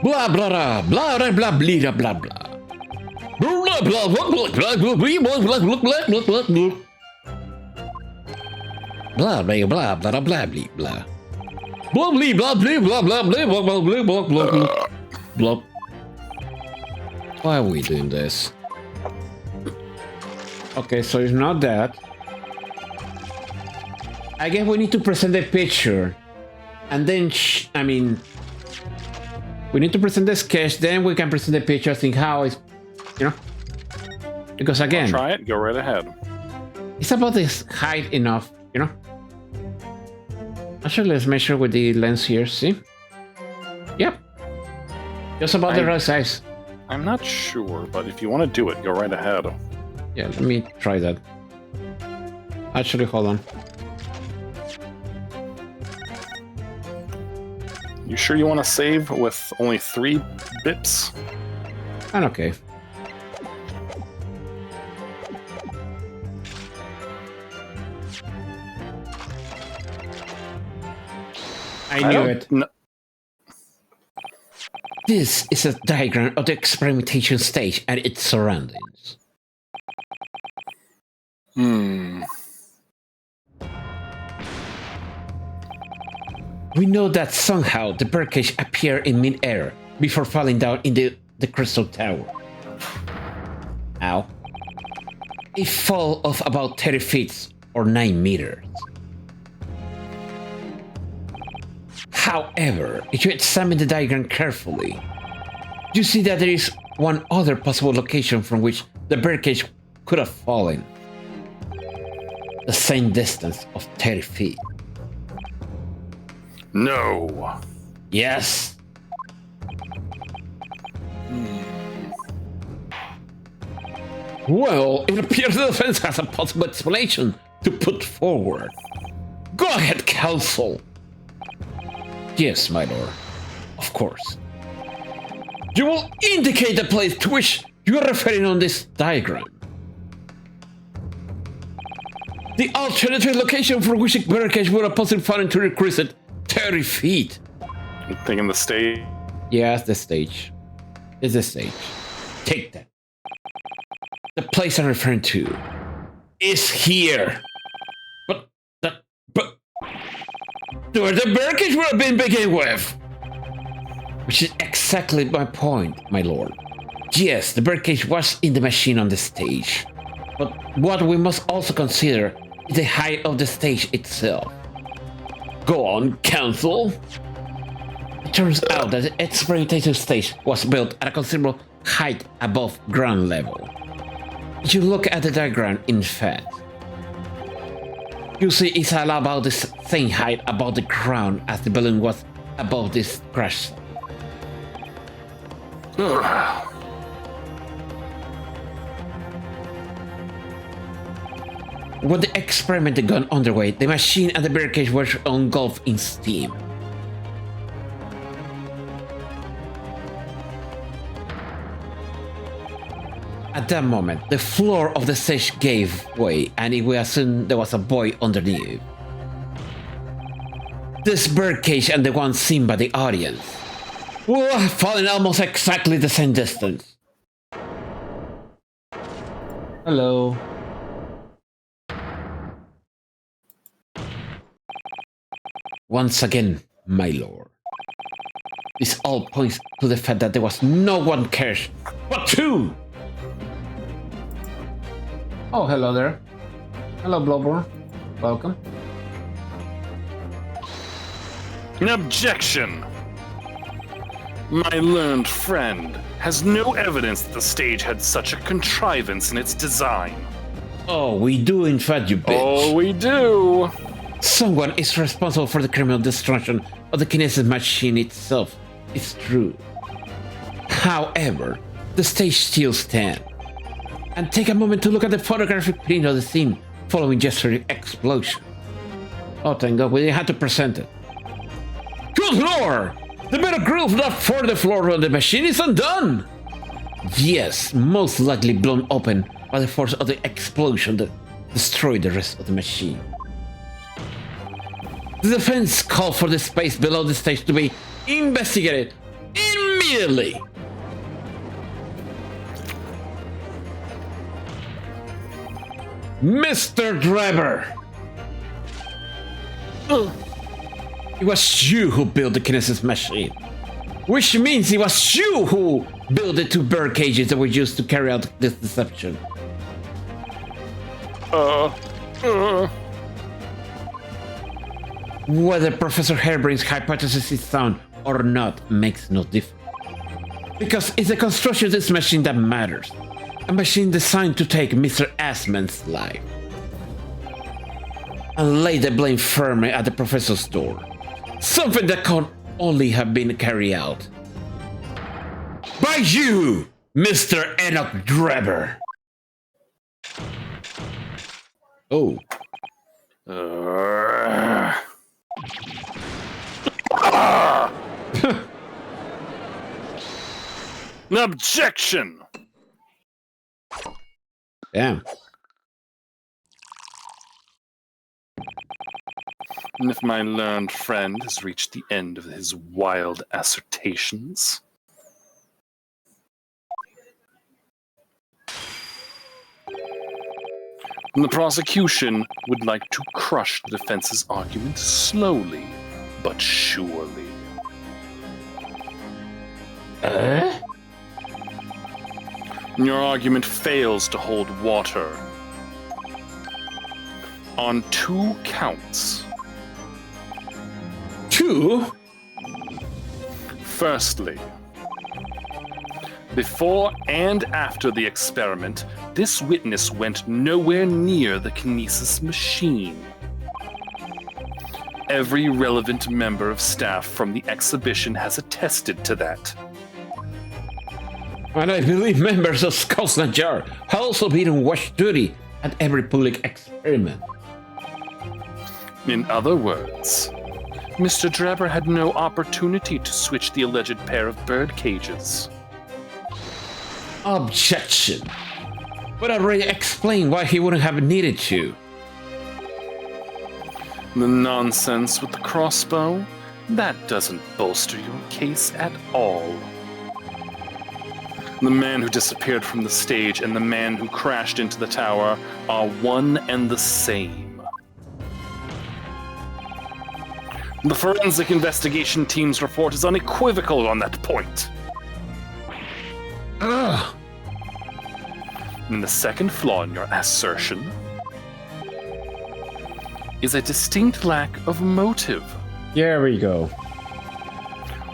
Blah blah blah blah blah blah blah blah blah. Blah blah blah blah blah blah blah blah blah blah blah. Blah blah blah blah blah blah blah. Blah blah blah blah blah blah blah blah blah blah blah blah blah. Why are we doing this? Okay, so it's not that. I guess we need to present the picture. And then, we need to present the sketch, then we can present the picture, think how it's, Because again... Try it, go right ahead. It's about this height enough, Actually, let's measure with the lens here, see? Yep. Just about the right size. I'm not sure, but if you want to do it, go right ahead. Yeah, let me try that. Actually, hold on. You sure you want to save with only 3 bips? And okay. I knew it. No. This is a diagram of the experimentation stage and its surroundings. We know that somehow the birdcage appeared in mid-air before falling down into the crystal tower. Ow. A fall of about 30 feet or 9 meters. However, if you examine the diagram carefully, you see that there is one other possible location from which the birdcage could have fallen. The same distance of 30 feet. No. Yes. Well, it appears the defense has a possible explanation to put forward. Go ahead, counsel. Yes, my lord. Of course. You will indicate the place to which you are referring on this diagram. The alternative location for which a birdcage would have possibly fallen to increase it 30 feet. I'm thinking the stage. Yeah, it's the stage. It's the stage. Take that. The place I'm referring to is here. But where the birdcage would have been begin with. Which is exactly my point, my lord. Yes, the birdcage was in the machine on the stage. But what we must also consider is the height of the stage itself. Go on, counsel. It turns out that the experimentation stage was built at a considerable height above ground level. If you look at the diagram, in fact, you see it's all about the same height above the ground as the balloon was above this crash site. When the experiment had gone underway, the machine and the birdcage were engulfed in steam. At that moment, the floor of the stage gave way, and we assumed there was a boy underneath. This birdcage and the one seen by the audience were falling almost exactly the same distance. Hello. Once again, my lord. This all points to the fact that there was no one cares but two. Oh, hello there. Hello, Blowborn. Welcome. An objection! My learned friend has no evidence that the stage had such a contrivance in its design. Oh, we do in fact, you bitch. Oh, we do! Someone is responsible for the criminal destruction of the kinesis machine itself. It's true. However, the stage still stands. And take a moment to look at the photographic print of the scene following yesterday's explosion. Oh, thank God, we didn't have to present it. Good lord! The metal groove that formed the floor of the machine is undone! Yes, most likely blown open by the force of the explosion that destroyed the rest of the machine. The defense called for the space below the stage to be investigated immediately. Mr. Drebber, It was you who built the kinesis machine. Which means it was you who built the two bird cages that were used to carry out this deception. Whether Professor Harebrain's hypothesis is sound or not makes no difference. Because it's the construction of this machine that matters. A machine designed to take Mr. Asman's life. And lay the blame firmly at the professor's door. Something that can only have been carried out by you, Mr. Enoch Drebber. Oh. An objection! Damn. And if my learned friend has reached the end of his wild assertions, the prosecution would like to crush the defense's argument slowly but surely. Your argument fails to hold water on 2 counts. 2? Firstly, before and after the experiment, this witness went nowhere near the kinesis machine. Every relevant member of staff from the exhibition has attested to that. And I believe members of Scotland Yard have also been on watch duty at every public experiment. In other words, Mr. Drebber had no opportunity to switch the alleged pair of bird cages. Objection. But I already explained why he wouldn't have needed to. The nonsense with the crossbow? That doesn't bolster your case at all. The man who disappeared from the stage and the man who crashed into the tower are one and the same. The forensic investigation team's report is unequivocal on that point. Ugh. And the second flaw in your assertion is a distinct lack of motive. Here we go.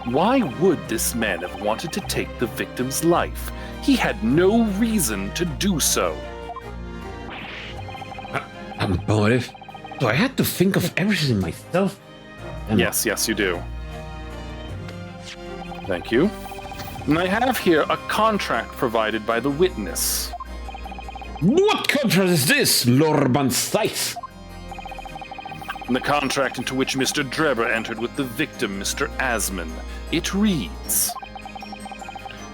Why would this man have wanted to take the victim's life? He had no reason to do so. A motive? So I had to think of everything myself? Yes, you do. Thank you. And I have here a contract provided by the witness. What contract is this, Lord Van Sykes? The contract into which Mr. Drebber entered with the victim, Mr. Asman. It reads,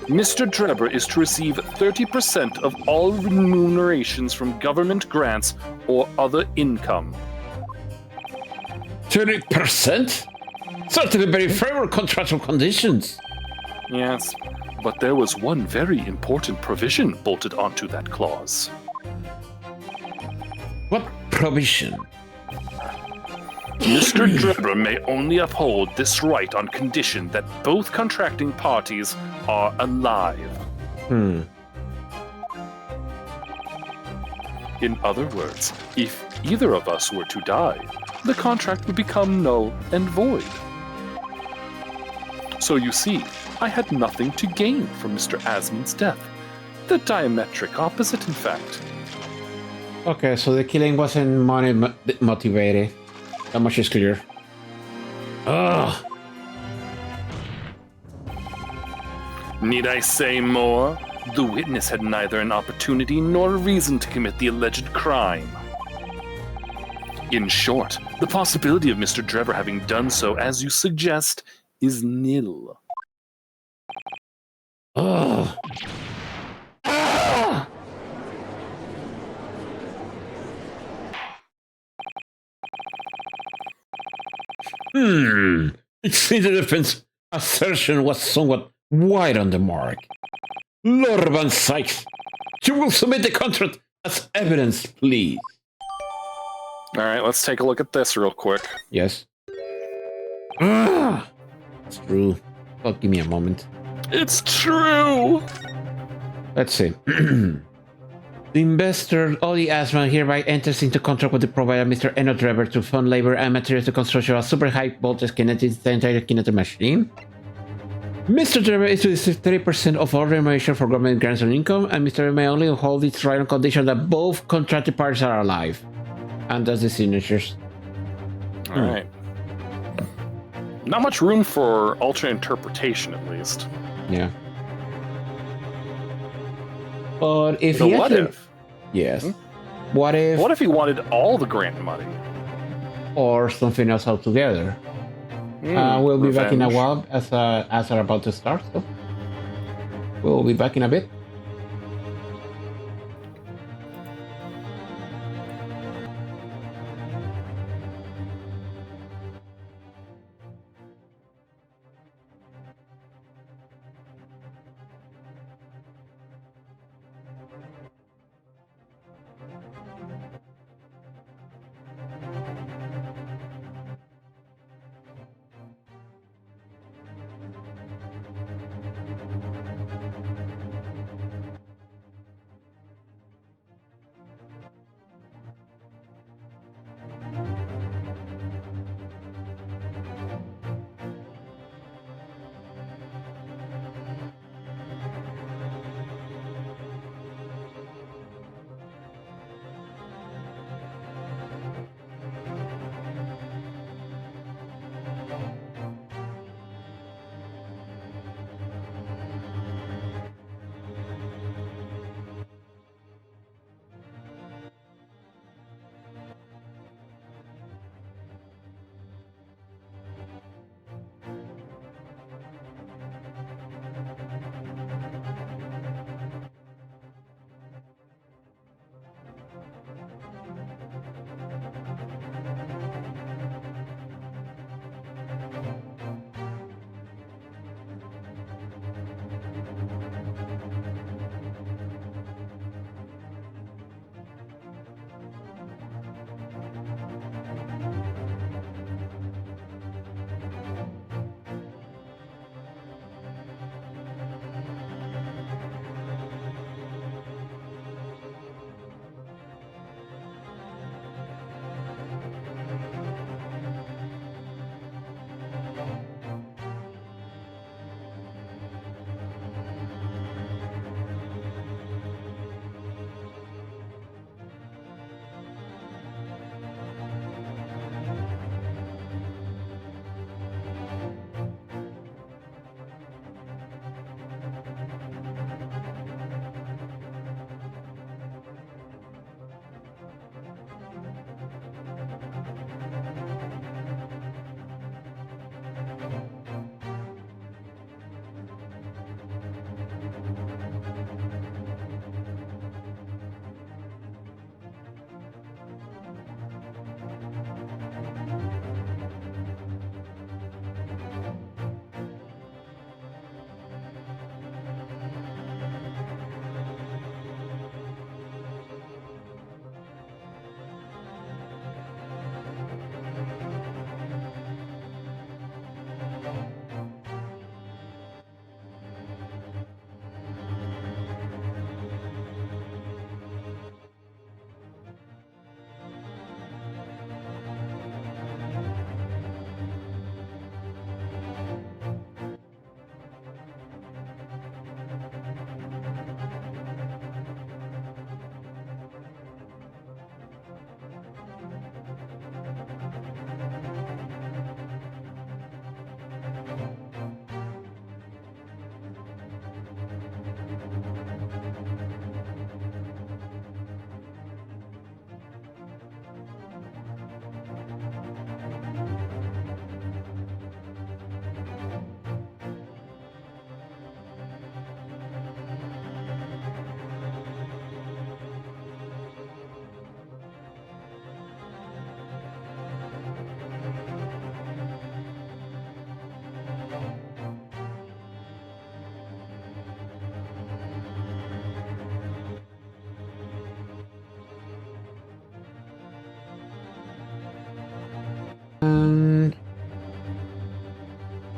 Mr. Drebber is to receive 30% of all remunerations from government grants or other income. 30%? Certainly very favorable contractual conditions. Yes, but there was one very important provision bolted onto that clause. What provision? Mr. Drebber may only uphold this right on condition that both contracting parties are alive. In other words, if either of us were to die, the contract would become null and void. So you see, I had nothing to gain from Mr. Asman's death. The diametric opposite, in fact. Okay, so the killing wasn't money motivated. That much is clear. Ugh. Need I say more? The witness had neither an opportunity nor a reason to commit the alleged crime. In short, the possibility of Mr. Drebber having done so, as you suggest, is nil. Ugh. Ah! It seems the defense assertion was somewhat wide on the mark. Lord Van Sykes, you will submit the contract as evidence, please. All right, let's take a look at this real quick. Yes. It's true. Well, give me a moment. It's true! Let's see. The investor, Ollie Asman, hereby enters into contract with the provider, Mr. Eno Drebber, to fund labor and materials to construction of a super high voltage kinetic machine. Mr. Drebber is to receive 30% of all remuneration for government grants and income, and Mr. may only hold its right on condition that both contracted parties are alive. And that's the signatures. Alright. Not much room for alternate interpretation, at least. Yeah. But if So he what actually... if? Yes. What if... What if he wanted all the grant money? Or something else altogether? We'll be back in a while as are about to start, so we'll be back in a bit.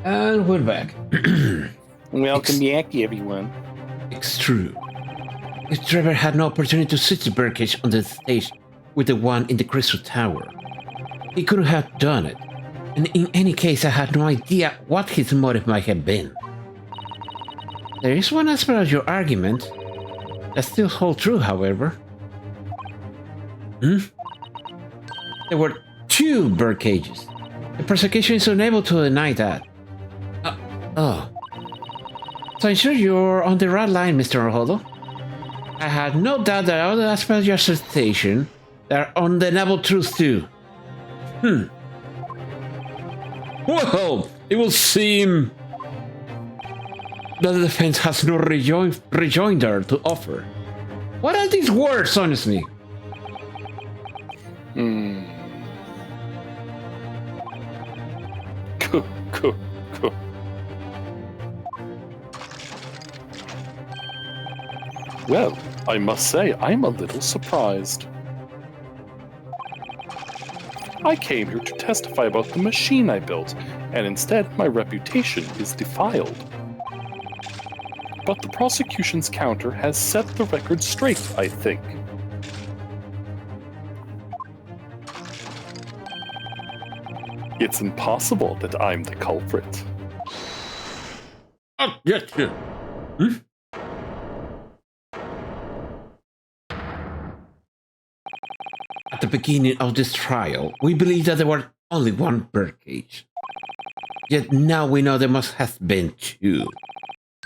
And we're back. Welcome back, everyone. It's true. If Drebber had no opportunity to switch the birdcage on the stage with the one in the Crystal Tower, he couldn't have done it. And in any case, I had no idea what his motive might have been. There is one aspect of your argument that still holds true, however. There were 2 birdcages. The prosecution is unable to deny that. So I'm sure you're on the right line, Mr. Rohodo. I had no doubt that other aspects of your assertion are undeniable truths too. Well, it will seem that the defense has no rejoinder to offer. What are these words, honestly? Cool. Well, I must say, I'm a little surprised. I came here to testify about the machine I built, and instead my reputation is defiled. But the prosecution's counter has set the record straight, I think. It's impossible that I'm the culprit. Yes. At the beginning of this trial, we believed that there were only 1 birdcage. Yet now we know there must have been 2.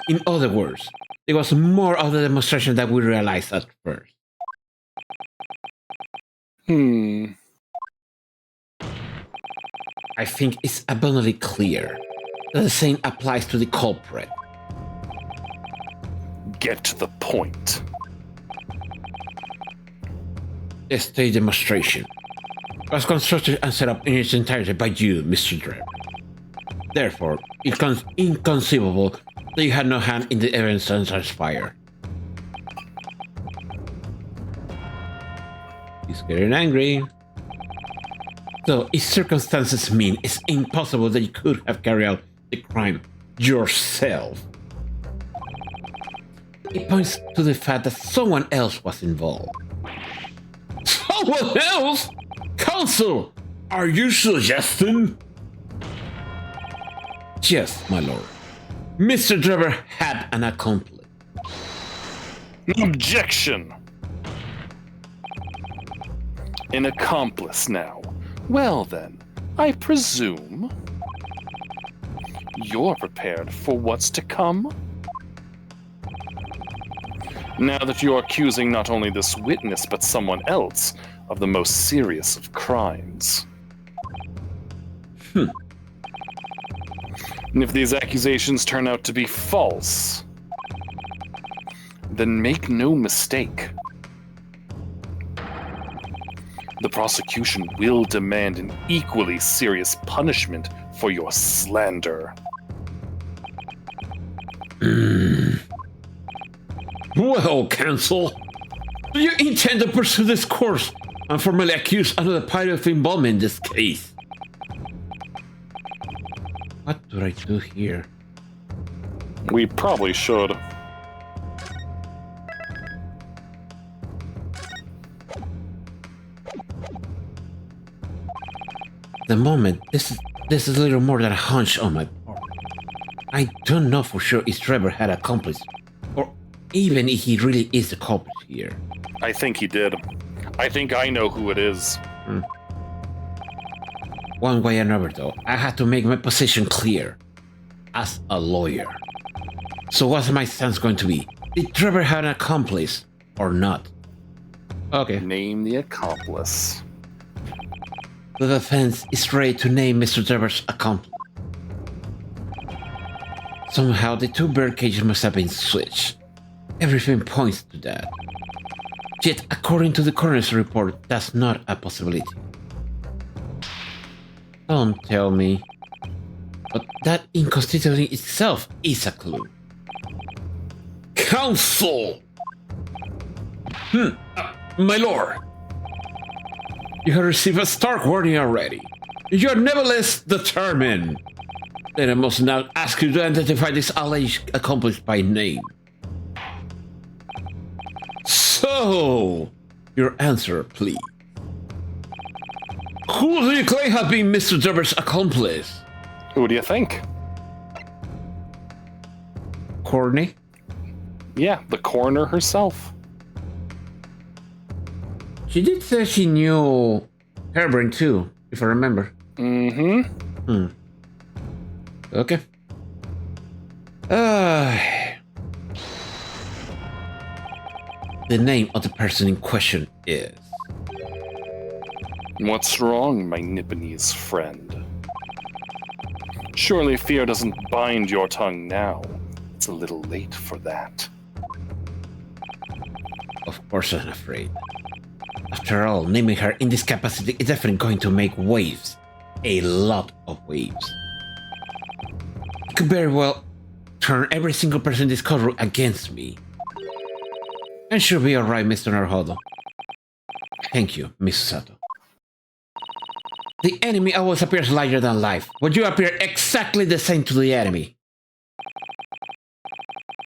In other words, there was more of the demonstration than we realized at first. I think it's abundantly clear that the same applies to the culprit. Get to the point. The stage demonstration was constructed and set up in its entirety by you, Mr. Drebber. Therefore, it becomes inconceivable that you had no hand in the events that transpired. He's getting angry. So, if circumstances mean it's impossible that you could have carried out the crime yourself, it points to the fact that someone else was involved. Someone else? Counsel, are you suggesting? Yes, my lord. Mr. Drebber had an accomplice. Objection! An accomplice now. Well then, I presume you're prepared for what's to come? Now that you are accusing not only this witness but someone else of the most serious of crimes. And if these accusations turn out to be false, then make no mistake. The prosecution will demand an equally serious punishment for your slander. Well, counsel, do you intend to pursue this course and formally accuse another party of involvement in this case? What do I do here? We probably should. The moment, this is a little more than a hunch on my part. I don't know for sure if Drebber had an accomplice, or even if he really is the culprit here. I think he did. I think I know who it is. One way or another, though, I had to make my position clear. As a lawyer. So what's my stance going to be? Did Drebber have an accomplice, or not? Okay. Name the accomplice. The defense is ready to name Mr. Drebber's accomplice. Somehow the 2 bird cages must have been switched. Everything points to that. Yet, according to the coroner's report, that's not a possibility. Don't tell me. But that inconsistency itself is a clue. Counsel! My lord! You have received a stark warning already. You're nevertheless determined. Then I must now ask you to identify this alleged accomplice by name. So, your answer, please. Who do you claim has been Mr. Drebber's accomplice? Who do you think? Courtney? Yeah, the coroner herself. She did say she knew Herbrand too, if I remember. Mm-hmm. Okay. The name of the person in question is... What's wrong, my Nipponese friend? Surely fear doesn't bind your tongue now. It's a little late for that. Of course I'm afraid. After all, naming her in this capacity is definitely going to make waves. A lot of waves. It could very well turn every single person in this courtroom against me. And she'll be alright, Mr. Naruhodo. Thank you, Miss Sato. The enemy always appears larger than life, but you appear exactly the same to the enemy.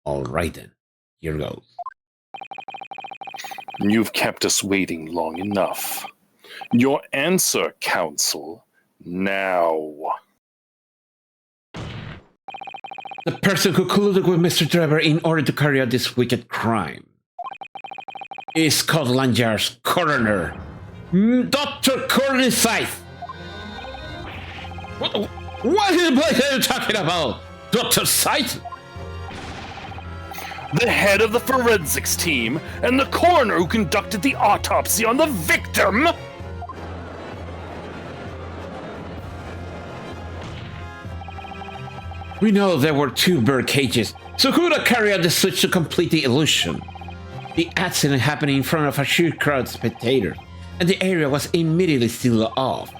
Alright then, here goes. You've kept us waiting long enough. Your answer, Counsel, now. The person who colluded with Mr. Drebber in order to carry out this wicked crime is Scotland Yard's coroner, Dr. Courtney Scythe. What in the place are you talking about, Dr. Scythe? The head of the forensics team and the coroner who conducted the autopsy on the victim? We know there were 2 bird cages, so who would have carried out the switch to complete the illusion? The accident happened in front of a huge crowd of spectators, and the area was immediately sealed off.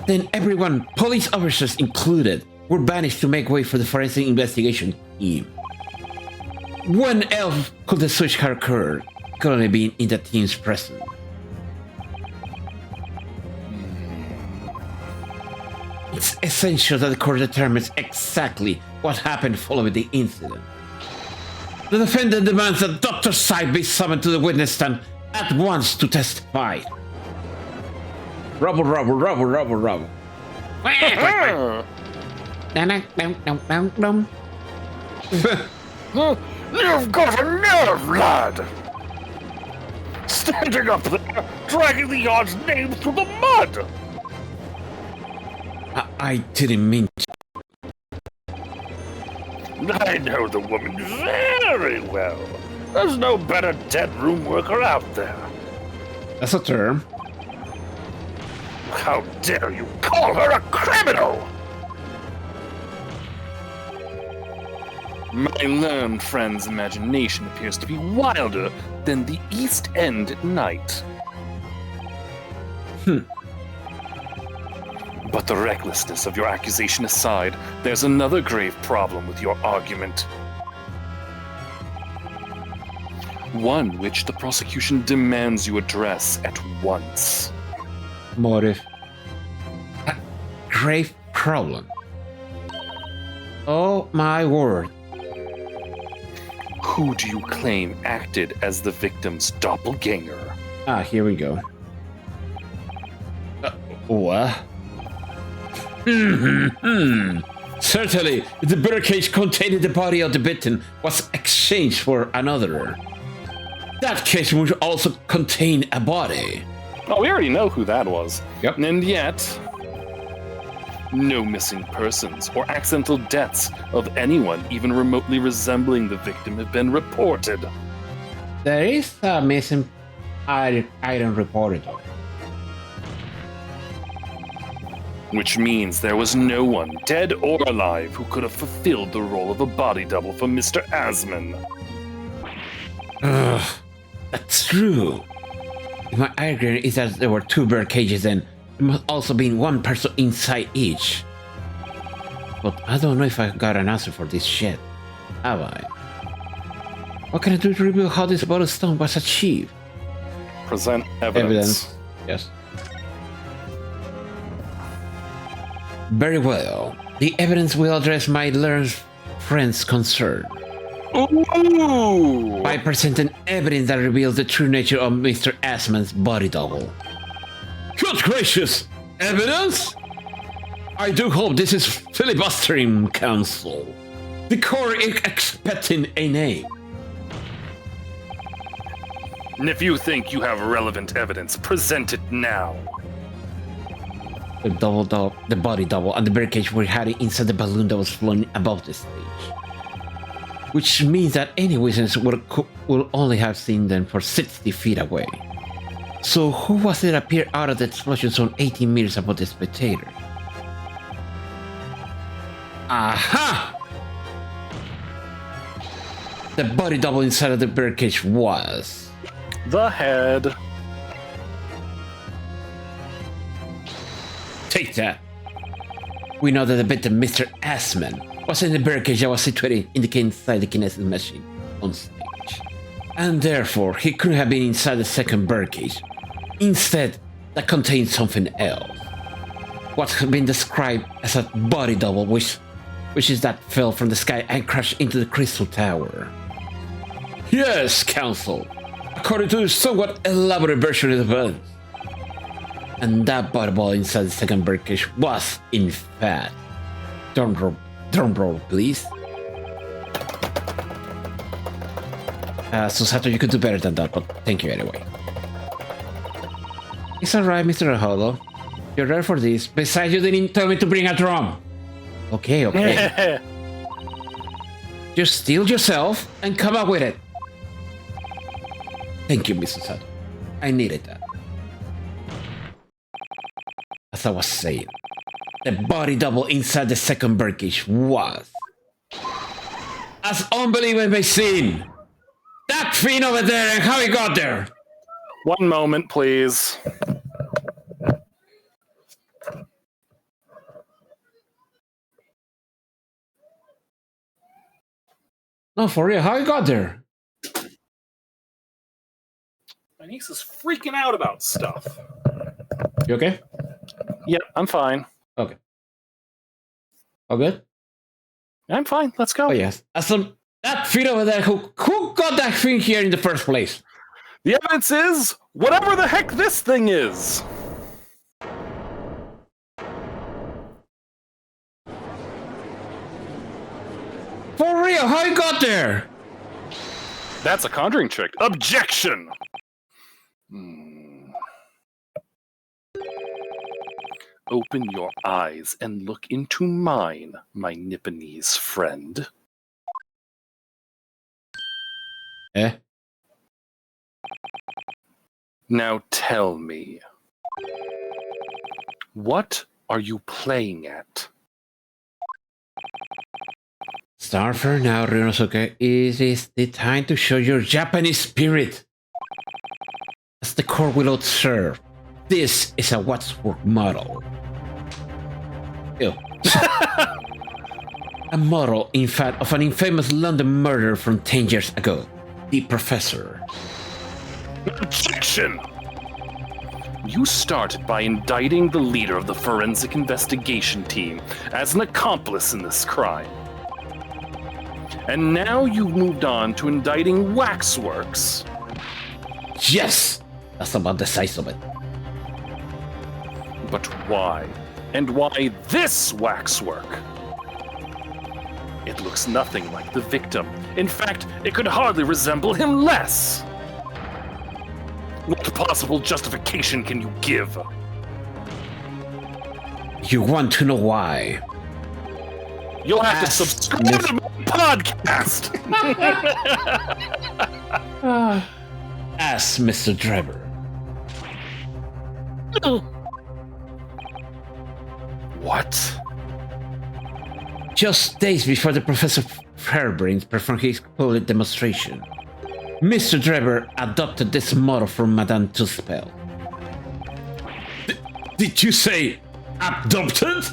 Then everyone, police officers included, were banished to make way for the forensic investigation team. When else could the switch have occurred? Could only be in the team's presence. It's essential that the court determines exactly what happened following the incident. The defendant demands that Dr. Scythe be summoned to the witness stand at once to testify. Rubble. You've got a nerve, lad! Standing up there, dragging the yard's name through the mud! I didn't mean to. I know the woman very well. There's no better dead room worker out there. That's a term. How dare you call her a criminal? My learned friend's imagination appears to be wilder than the East End at night. But the recklessness of your accusation aside, there's another grave problem with your argument. One which the prosecution demands you address at once. Motive. A grave problem. Oh my word. Who do you claim acted as the victim's doppelganger? Here we go. What? Certainly, the birdcage containing the body of the victim was exchanged for another. That case would also contain a body. Oh, we already know who that was. Yep. And yet, no missing persons or accidental deaths of anyone even remotely resembling the victim have been reported. There is a missing item reported. Which means there was no one, dead or alive, who could have fulfilled the role of a body double for Mr. Asman. That's true. My argument is that there were 2 bird cages and there must also be 1 person inside each. But I don't know if I got an answer for this shit. Have I? What can I do to reveal how this bottle stone was achieved? Present evidence. Yes. Very well. The evidence will address my learned friend's concern. Ooh! By presenting evidence that reveals the true nature of Mr. Assman's body double. Good gracious! Evidence? I do hope this is filibustering, Council. The court is expecting a name. And if you think you have relevant evidence, present it now. The body double and the birdcage were hiding inside the balloon that was floating above the stage. Which means that any witness will only have seen them for 60 feet away. So who was it appear out of the explosion zone 18 meters above the spectator? Aha! The body double inside of the birdcage was... The head. Take that. We know that the victim, Mr. Assman, was in the birdcage that was situated inside the kinesis machine on stage. And therefore, he couldn't have been inside the second birdcage. Instead, that contained something else. What has been described as a body double, which is that fell from the sky and crashed into the crystal tower. Yes, Council. According to the somewhat elaborate version of the events. And that body ball inside the second birdcage was, in fact... Drum roll, please. Susato, you could do better than that, but thank you anyway. It's alright, Mr. Holo. You're there for this. Besides, you didn't tell me to bring a drum. Okay. Just steel yourself and come up with it. Thank you, Mr. Susato. I needed that. As I was saying, the body double inside the second birdcage was... as unbelievably seen! That thing over there and how he got there! One moment, please. No, for real, how he got there? My niece is freaking out about stuff. You okay? Yep, I'm fine. Okay. All good? I'm fine. Let's go. Oh, yes. That thing over there, who got that thing here in the first place? The evidence is whatever the heck this thing is. For real, how he got there? That's a conjuring trick. Objection! Open your eyes and look into mine, my Nipponese friend. Eh? Now tell me, what are you playing at? Starfarer now, Ryunosuke. It is the time to show your Japanese spirit. As the court will observe, this is a Wadsworth model. Ew. A model, in fact, of an infamous London murder from 10 years ago. The Professor. Objection! You started by indicting the leader of the forensic investigation team as an accomplice in this crime. And now you've moved on to indicting Waxworks. Yes! That's about the size of it. But why? And why this waxwork? It looks nothing like the victim. In fact, it could hardly resemble him less. What possible justification can you give? You want to know why? You'll have to subscribe to my podcast! Ask Mr. Drebber. What? Just days before the Professor Fairbrains performed his public demonstration, Mr. Drebber adopted this model from Madame Tuspel. Did you say adopted?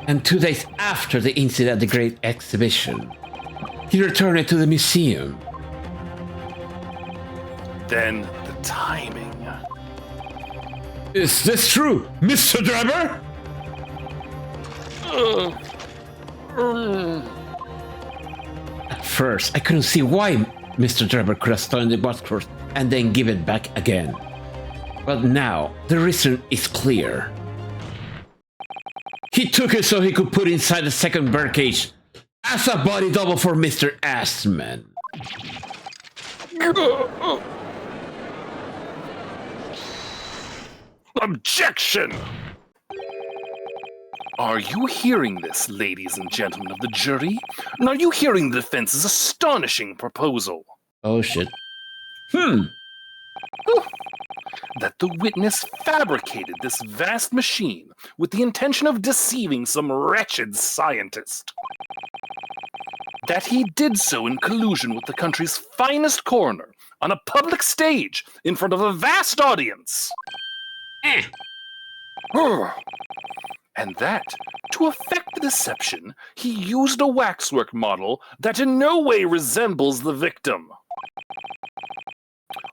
And 2 days after the incident at the Great Exhibition, he returned it to the museum. Then the timing. Is this true, Mr. Drebber? At first, I couldn't see why Mr. Drebber could have stolen the boxcars and then give it back again. But now, the reason is clear. He took it so he could put inside the second birdcage as a body double for Mr. Assman. Objection! Are you hearing this, ladies and gentlemen of the jury? And are you hearing the defense's astonishing proposal? Oh shit. That the witness fabricated this vast machine with the intention of deceiving some wretched scientist. That he did so in collusion with the country's finest coroner on a public stage in front of a vast audience. And that, to effect the deception, he used a waxwork model that in no way resembles the victim.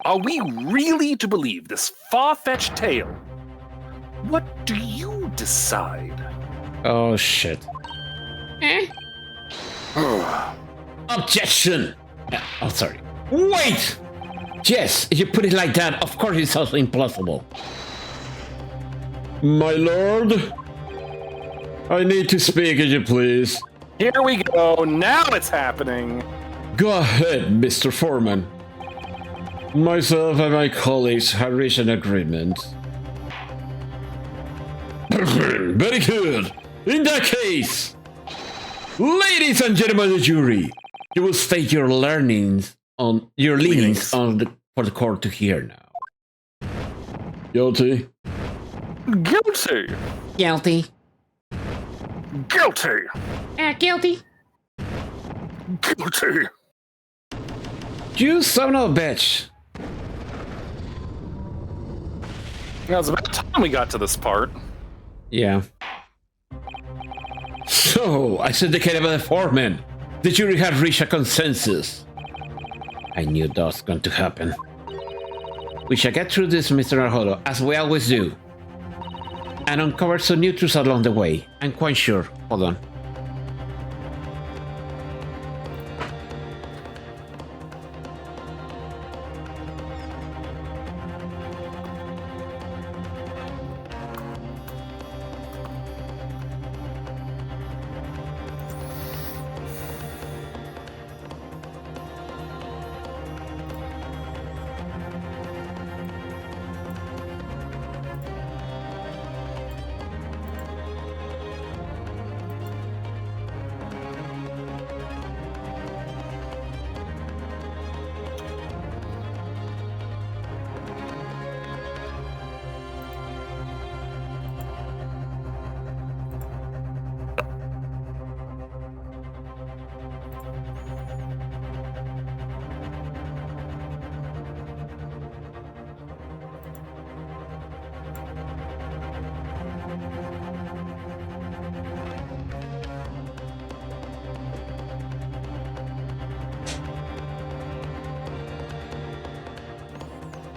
Are we really to believe this far-fetched tale? What do you decide? Oh shit. Objection! Oh, sorry. Wait! Yes, if you put it like that, of course it's also implausible. My lord? I need to speak, if you please. Here we go, now it's happening. Go ahead, Mr. Foreman. Myself and my colleagues have reached an agreement. Very good. In that case, ladies and gentlemen of the jury, you will state your leanings for the court to hear now. Guilty. Guilty. Guilty. Guilty. Guilty. Guilty. You son of a bitch. Now, it's about time we got to this part. Yeah. So, I syndicated by the foreman. The jury had reached a consensus. I knew that was going to happen. We shall get through this, Mr. Arjodo, as we always do. And uncover some new truths along the way. I'm quite sure. Hold on.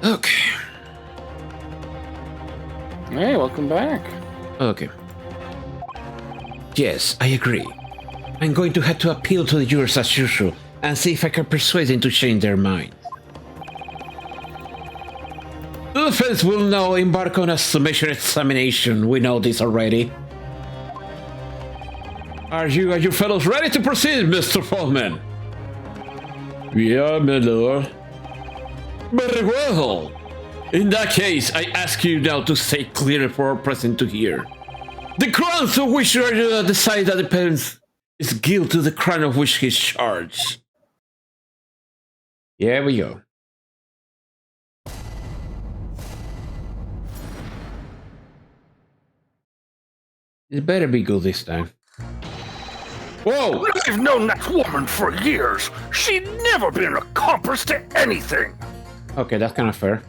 Okay. Hey, welcome back. Okay. Yes, I agree. I'm going to have to appeal to the jurors as usual and see if I can persuade them to change their mind. The defense will now embark on a summation examination. We know this already. Are you fellows ready to proceed, Mr. Foreman? Yeah, my lord. Very well. In that case, I ask you now to say clearly for our present to hear. The grounds of which you are decide that depends is guilty to the crime of which he is charged. Here we go. It better be good this time. Whoa! I've known that woman for years. She'd never been an accomplice to anything. Okay, that's kind of fair.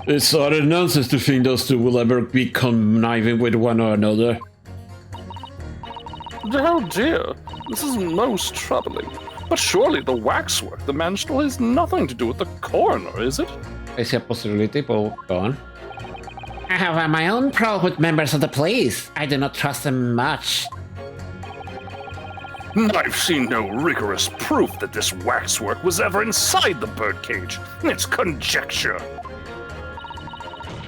It's utter nonsense to think those two will ever be conniving with one or another. Oh dear, this is most troubling. But surely the waxwork, the manstall, has nothing to do with the coroner, is it? I see a possibility, but go on. I have my own problem with members of the police. I do not trust them much. I've seen no rigorous proof that this waxwork was ever inside the birdcage. It's conjecture.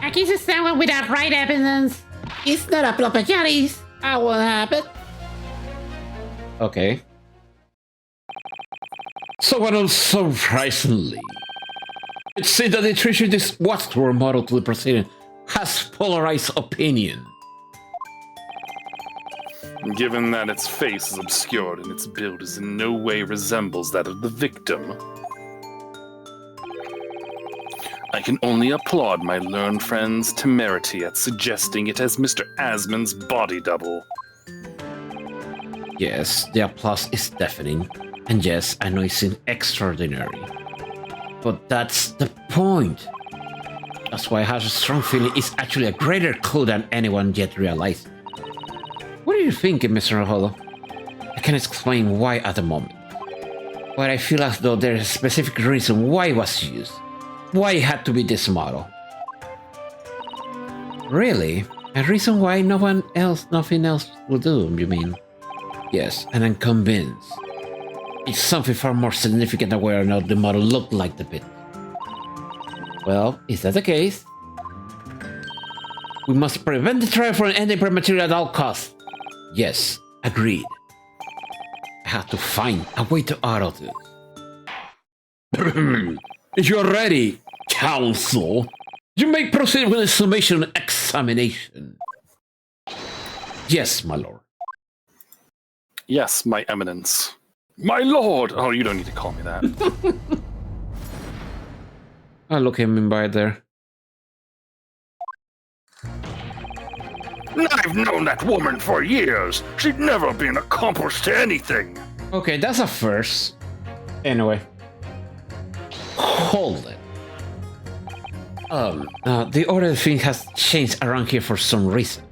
Accusing someone without right evidence is not a apologies. I will have it. Okay. So unsurprisingly, it seems that the treasure this waxwork model to the proceeding has polarized opinion. Given that its face is obscured and its build is in no way resembles that of the victim, I can only applaud my learned friend's temerity at suggesting it as Mr. Asmon's body double. Yes, the applause is deafening, and yes, I know it's extraordinary. But that's the point. That's why I have a strong feeling it's actually a greater clue than anyone yet realized. What are you thinking, Mr. Holo? I can't explain why at the moment. But I feel as though there's a specific reason why it was used. Why it had to be this model. Really? A reason why nothing else will do, you mean? Yes, and I'm convinced. It's something far more significant than whether or not the model looked like the bit. Well, is that the case? We must prevent the trial from ending prematurely at all costs. Yes, agreed. I have to find a way to auto this. If you're ready, counsel, you may proceed with the summation examination. Yes, my lord. Yes, my eminence. My lord! Oh, you don't need to call me that. I'll look him in by there. I've known that woman for years. She'd never been accomplished to anything. Okay, that's a first. Anyway. Hold it. The order thing has changed around here for some reason.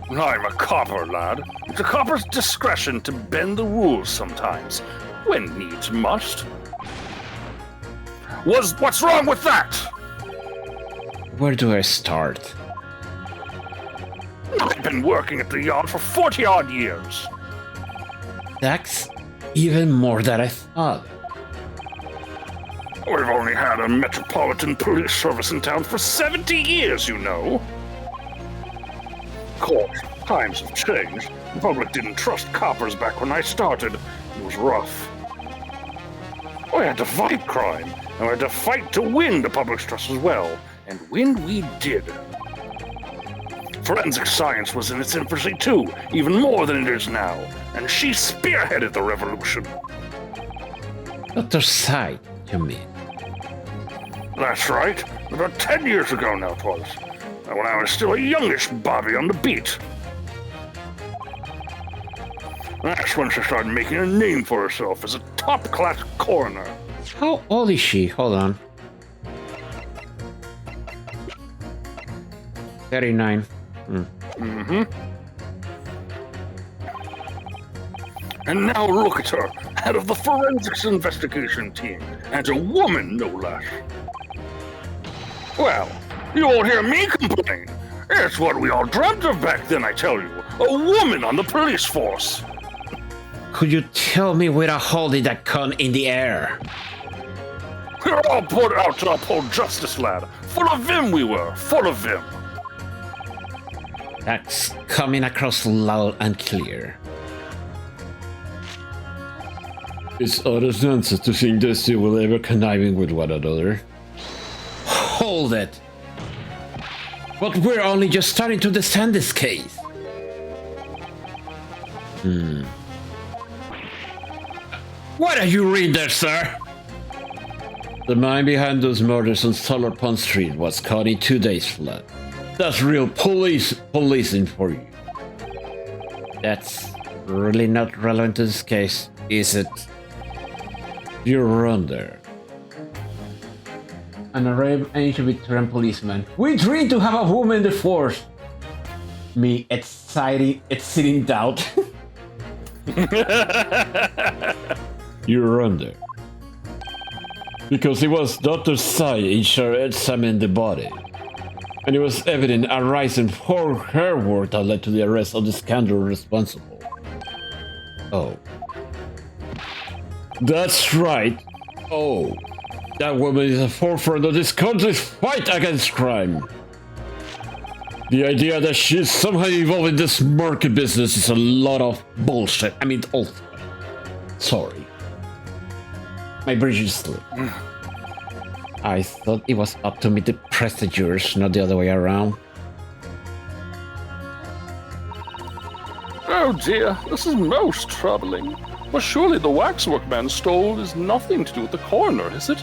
I'm a copper, lad. It's a copper's discretion to bend the rules sometimes, when needs must. What's wrong with that? Where do I start? I've been working at the yard for 40-odd years. That's even more than I thought. We've only had a metropolitan police service in town for 70 years, you know. Of course, times have changed. The public didn't trust coppers back when I started. It was rough. We had to fight crime, and we had to fight to win the public's trust as well. And win we did. Forensic science was in its infancy too, even more than it is now, and she spearheaded the revolution. Dr. Side, you mean? That's right. About 10 years ago now it was. When I was still a youngish bobby on the beat. That's when she started making a name for herself as a top-class coroner. How old is she? Hold on. 39. Mm-hmm. And now look at her, head of the forensics investigation team, and a woman, no less. Well, you won't hear me complain. It's what we all dreamt of back then, I tell you. A woman on the police force. Could you tell me where I holding that gun in the air? We're all put out to uphold justice, lad. Full of vim we were, full of vim. That's coming across loud and clear. It's utter nonsense to think these two will ever conniving with one another. Hold it! But we're only just starting to understand this case. What are you reading there, sir? The man behind those murders on Solar Pond Street was caught in 2 days flat. That's real policing for you. That's really not relevant to this case, is it? You're under. An array ancient Victorian policeman. We dream to have a woman in the force. Me exciting doubt. You're under. Because it was Dr. Sai in charge examining the body. And it was evident a reason for her work that led to the arrest of the scoundrel responsible. Oh. That's right. Oh. That woman is a forefront of this country's fight against crime. The idea that she's somehow involved in this murky business is a lot of bullshit. I mean, oh, sorry. My bridge is slipped. I thought it was up to me to press the jurors, not the other way around. Oh dear, this is most troubling. But surely the waxwork man stole is nothing to do with the coroner, is it?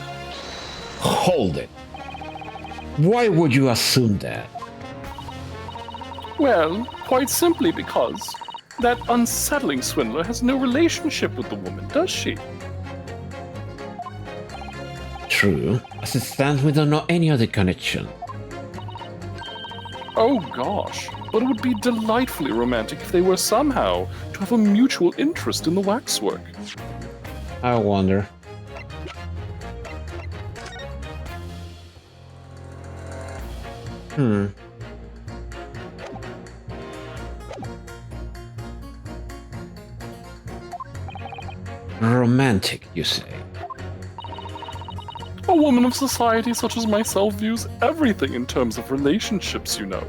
Hold it. Why would you assume that? Well, quite simply because that unsettling swindler has no relationship with the woman, does she? True. As it stands, we don't know any other connection. Oh gosh, but it would be delightfully romantic if they were somehow to have a mutual interest in the waxwork. I wonder. Romantic, you say? A woman of society such as myself views everything in terms of relationships, you know.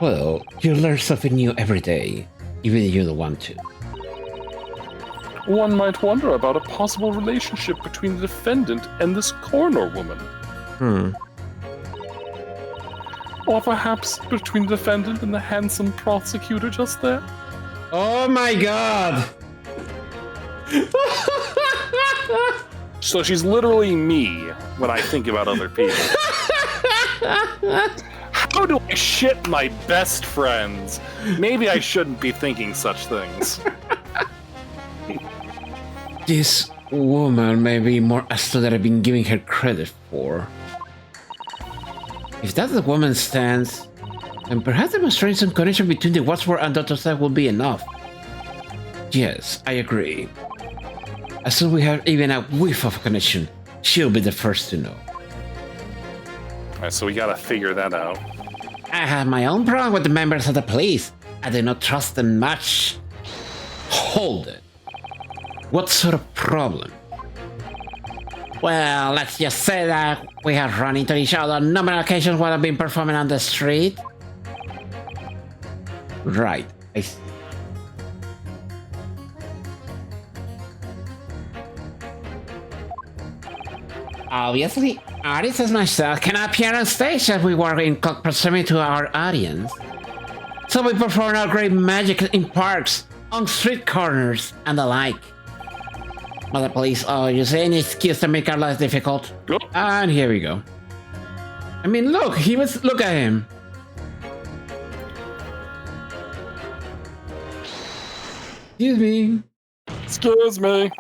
Well, you learn something new every day, even if you don't want to. One might wonder about a possible relationship between the defendant and this coroner woman. Or perhaps between the defendant and the handsome prosecutor just there. Oh my god! So she's literally me when I think about other people. How do I shit my best friends? Maybe I shouldn't be thinking such things. This woman may be more astute than I've been giving her credit for. If that's the woman's stance, then perhaps demonstrating some connection between the Watchword and Dr. Sai will be enough. Yes, I agree. As soon as we have even a whiff of a connection, she'll be the first to know. Alright, so we gotta figure that out. I have my own problem with the members of the police. I do not trust them much. Hold it. What sort of problem? Well, let's just say that we have run into each other on a number of occasions while I've been performing on the street. Right, I see. Obviously, artists as myself cannot appear on stage as we work in close proximity to our audience. So we perform our great magic in parks, on street corners, and the like. Mother police, oh, you say any excuse to make our lives difficult? Yep. And here we go. I mean, look, look at him. Excuse me. Excuse me.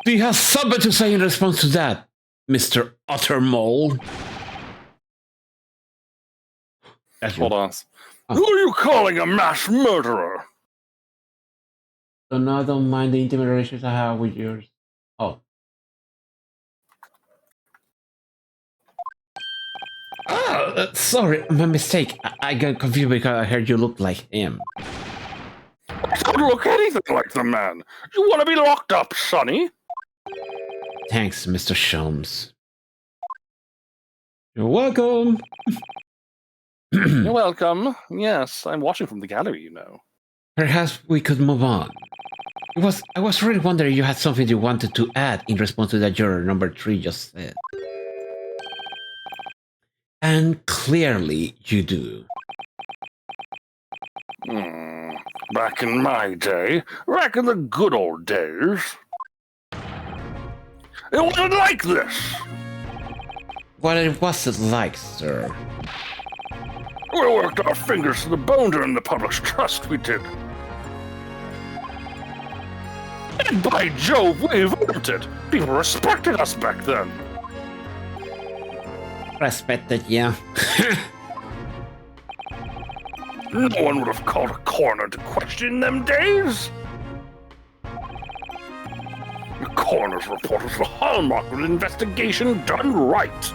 Do you have something to say in response to that, Mr. Utter Mole? Hold on. Who are you calling a mass murderer? So no, I don't mind the intimate relations I have with yours. Oh. Sorry, my mistake. I got confused because I heard you look like him. I don't look anything like the man. You want to be locked up, Sonny? Thanks, Mr. Sholmes. You're welcome. You're welcome. Yes, I'm watching from the gallery, you know. Perhaps we could move on. I was really wondering if you had something you wanted to add in response to that juror number 3 just said. And clearly you do. Back in my day, back in the good old days, it wasn't like this. What was it like, sir? We worked our fingers to the bone to earn the public's trust, we did. And by Jove, we've earned it. People respected us back then. Respected, yeah. No one would have called a coroner to question in them days. A coroner's report is the hallmark of an investigation done right.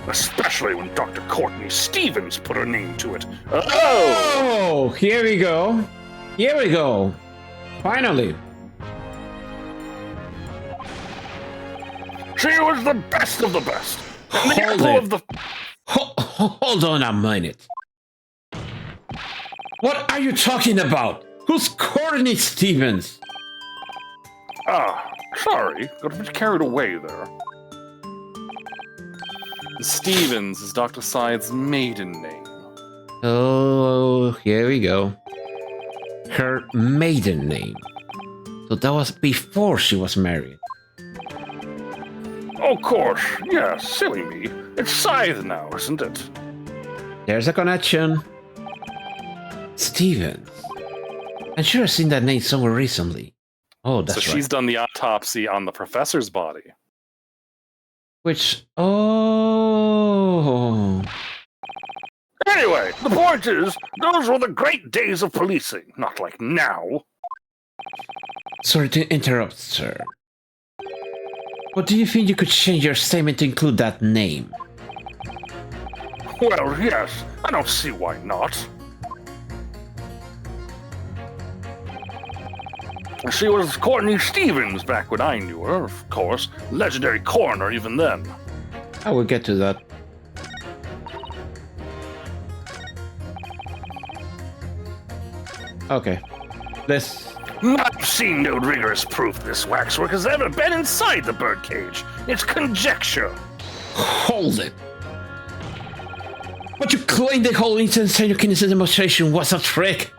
Especially when Dr. Courtney Stevens put her name to it. Oh, here we go. Here we go. Finally. She was the best of the best. And the Hold apple it. of the... Hold on a minute. What are you talking about? Who's Courtney Stevens? Sorry. Got a bit carried away there. Stevens is Dr. Syed's maiden name. Oh, here we go. Her maiden name. So that was before she was married. Of course, yes, silly me. It's Scythe now, isn't it? There's a connection. Stevens. I'm sure I've seen that name somewhere recently. Oh, that's So right. she's done the autopsy on the professor's body. Which... Oh... Anyway, the point is, those were the great days of policing, not like now. Sorry to interrupt, sir. But do you think you could change your statement to include that name? Well, yes, I don't see why not. She was Courtney Stevens back when I knew her, of course. Legendary coroner even then. I will get to that. Okay. Let's... I've seen no rigorous proof this waxwork has ever been inside the birdcage. It's conjecture. Hold it! But you claimed the whole instant cytokinesis demonstration was a trick!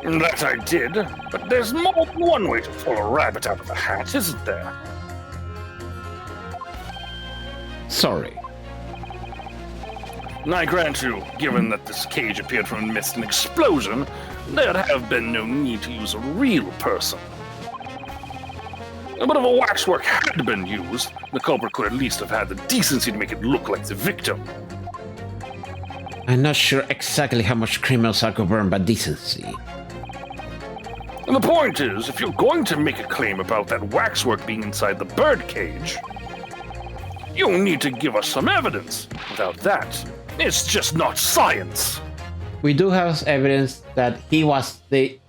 That I did, but there's more than one way to pull a rabbit out of a hat, isn't there? Sorry. And I grant you, given that this cage appeared from amidst an explosion, there'd have been no need to use a real person. But if a waxwork had been used, the culprit could at least have had the decency to make it look like the victim. I'm not sure exactly how much criminals are governed by decency. And the point is, if you're going to make a claim about that waxwork being inside the birdcage, you'll need to give us some evidence. Without that, it's just not science. We do have evidence that he was the...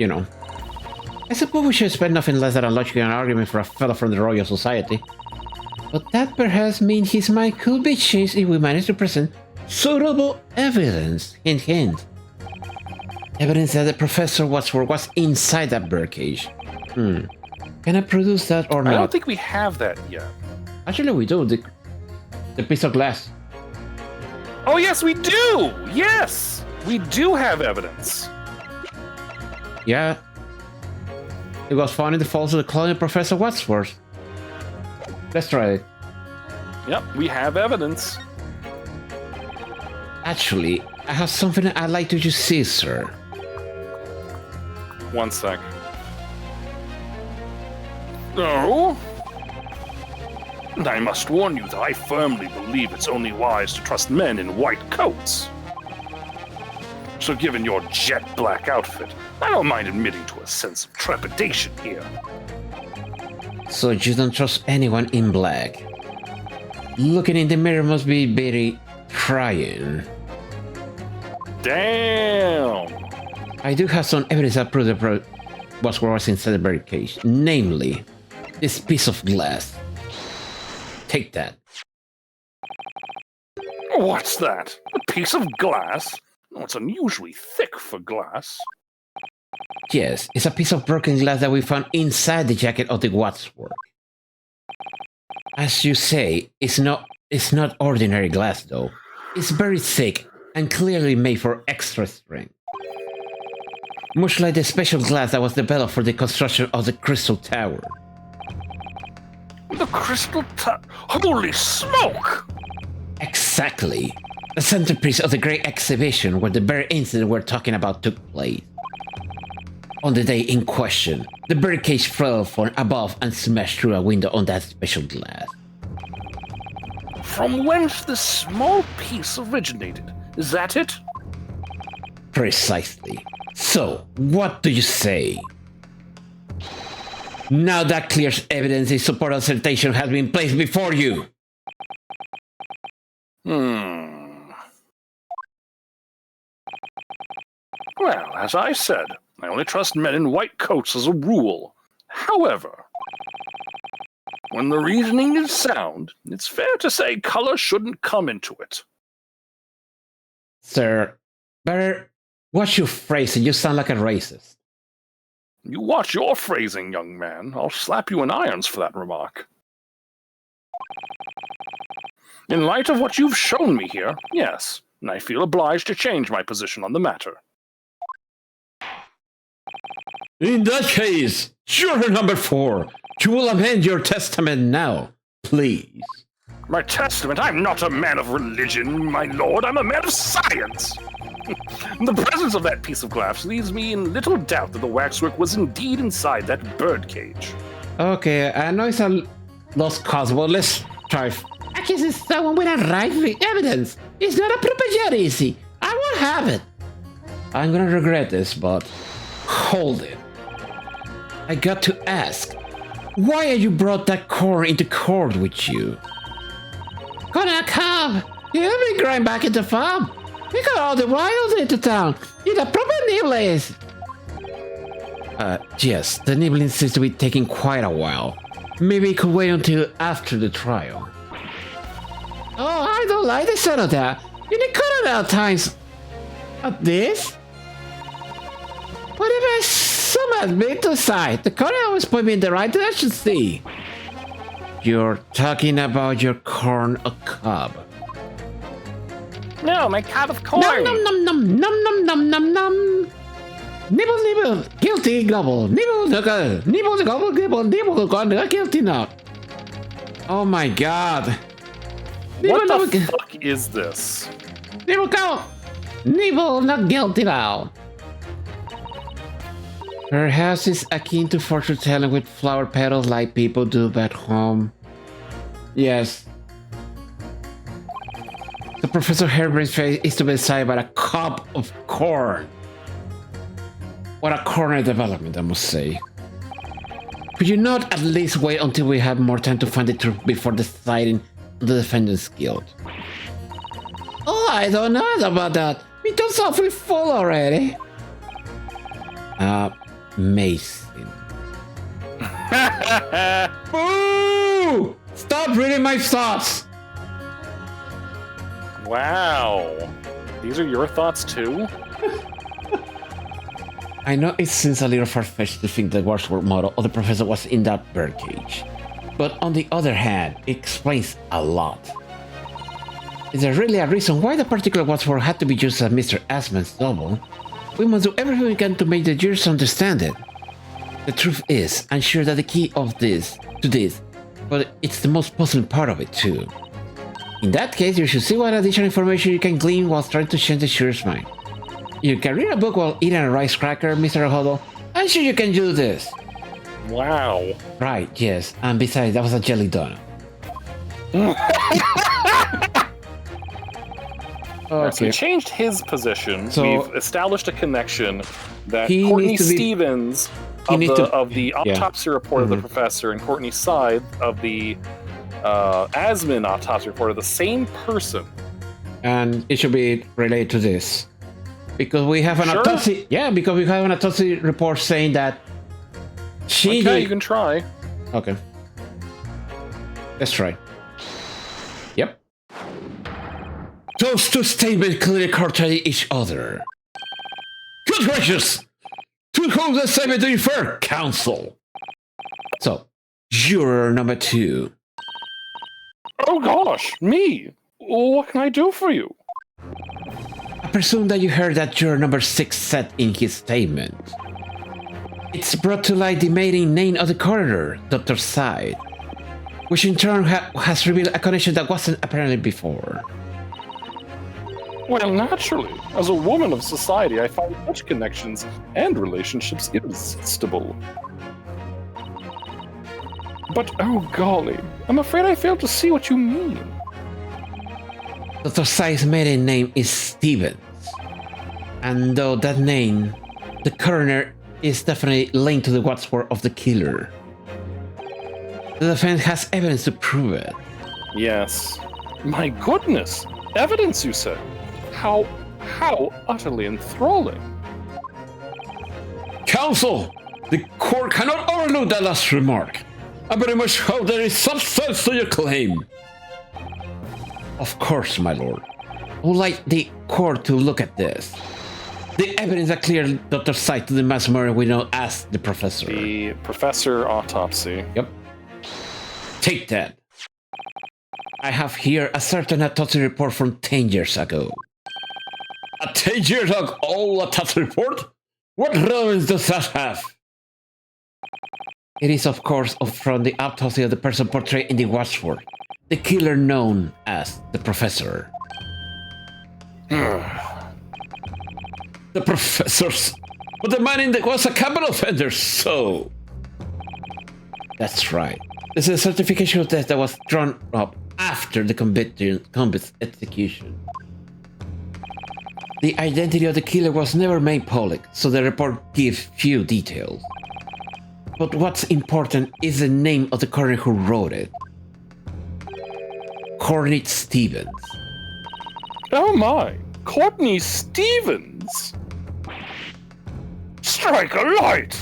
You know... I suppose we should spend nothing less than a logical argument for a fellow from the Royal Society. But that perhaps means his mind could be changed if we manage to present suitable evidence. Hint, hint. Evidence that the Professor Wadsworth was inside that birdcage. Can I produce that or not? I don't think we have that yet. Actually, we do. The piece of glass. Oh, yes, we do! Yes! We do have evidence. Yeah. It was found in the falls of the cloning of Professor Wadsworth. Let's try it. Yep, we have evidence. Actually, I have something I'd like to just see, sir. One sec. No? And I must warn you that I firmly believe it's only wise to trust men in white coats. So given your jet black outfit, I don't mind admitting to a sense of trepidation here. So you don't trust anyone in black? Looking in the mirror must be very trying. Damn! I do have some evidence that proves the was inside the birdcage. Namely, this piece of glass. Take that. What's that? A piece of glass? Oh, it's unusually thick for glass. Yes, it's a piece of broken glass that we found inside the jacket of the Wadsworth. As you say, it's not ordinary glass though. It's very thick and clearly made for extra strength. Much like the special glass that was developed for the construction of the Crystal Tower. The Crystal Tower? Holy smoke! Exactly. The centerpiece of the great exhibition where the very incident we're talking about took place. On the day in question, the birdcage fell from above and smashed through a window on that special glass. From whence this small piece originated? Is that it? Precisely. So, what do you say? Now that clears evidence in support of assertion has been placed before you. Well, as I said, I only trust men in white coats as a rule. However, when the reasoning is sound, it's fair to say color shouldn't come into it. Sir, better watch your phrasing. You sound like a racist. You watch your phrasing, young man. I'll slap you in irons for that remark. In light of what you've shown me here, yes, and I feel obliged to change my position on the matter. In that case, juror number 4, you will amend your testament now, please. My testament? I'm not a man of religion, my lord. I'm a man of science. The presence of that piece of glass leaves me in little doubt that the waxwork was indeed inside that birdcage. Okay, I know it's a lost cause, but let's try. I guess it's someone with a right evidence. It's not a propaganda. I won't have it. I'm gonna regret this, but hold it. I got to ask, why have you brought that corn into court with you? Gonna come. You'll be going back into farm. We got all the wild into town. In the proper nibblings. Yes, the nibbling seems to be taking quite a while. Maybe it could wait until after the trial. Oh, I don't like the sound of that. In the Conundrum times of this? What if I summon me to the side? The corner always point me in the right direction, see? You're talking about your corn a cob. No, my cob of corn. Num num num num num num num num. Nibble nibble, guilty gobble. Nibble the gobble nibble nibble gobble guilty now. Oh my god. What the fuck is this? Nibble go. Nibble not guilty now. Her house is akin to fortune telling with flower petals like people do back home. Yes. The Professor Herbert's face is to be decided by a cob of corn. What a corner development, I must say. Could you not at least wait until we have more time to find the truth before deciding on the Defendant's Guild? Oh, I don't know about that. We don't awfully full already. Mason. Boo! Stop reading my thoughts! Wow. These are your thoughts too? I know it seems a little far-fetched to think the Warsworth model of the professor was in that birdcage. But on the other hand, it explains a lot. Is there really a reason why the particular Wadsworth had to be used as Mr. Asman's double? We must do everything we can to make the jurors understand it. The truth is, I'm sure that the key of this, but it's the most puzzling part of it too. In that case, you should see what additional information you can glean while trying to change the juror's mind. You can read a book while eating a rice cracker, Mr. Huddle. I'm sure you can do this. Wow. Right, yes, and besides, that was a jelly donut. So he changed his position. So we've established a connection that he Courtney needs to be- Stevens of the autopsy report of the professor and Courtney Side of the Asman autopsy report are the same person. And it should be related to this. Because we have an autopsy. Yeah, because we have an autopsy report saying that she. Okay, you can try. Okay. Let's try. Yep. Those two statements clearly contradict each other. Good gracious! To whom the statement do you refer, counsel? So, juror number 2. Oh gosh, me! What can I do for you? I presume that you heard that juror number 6 said in his statement. It's brought to light the maiden name of the coroner, Dr. Side, which in turn has revealed a connection that wasn't apparent before. Well, naturally. As a woman of society, I find such connections and relationships irresistible. But, oh golly, I'm afraid I failed to see what you mean. Dr. Side's maiden name is Stevens. And though that name, the coroner is definitely linked to the Wadsworth of the killer. The defense has evidence to prove it. Yes. My goodness! Evidence, you said? How utterly enthralling. Counsel! The court cannot overlook that last remark. I very much hope there is substance to your claim. Of course, my lord. I would like the court to look at this. The evidence that clear Dr. Sight to the mass murder we know as the professor. The professor autopsy. Yep. Take that. I have here a certain autopsy report from 10 years ago. A 10 years ago autopsy report? What relevance does that have? It is, of course, from the autopsy of the person portrayed in the watchword, the killer known as the professor. The professors. But the man in the was a capital offender, so. That's right. This is a certification of death that was drawn up after the convict's execution. The identity of the killer was never made public, so the report gives few details. But what's important is the name of the coroner who wrote it. Courtney Stevens. Oh my! Courtney Stevens! Strike a light!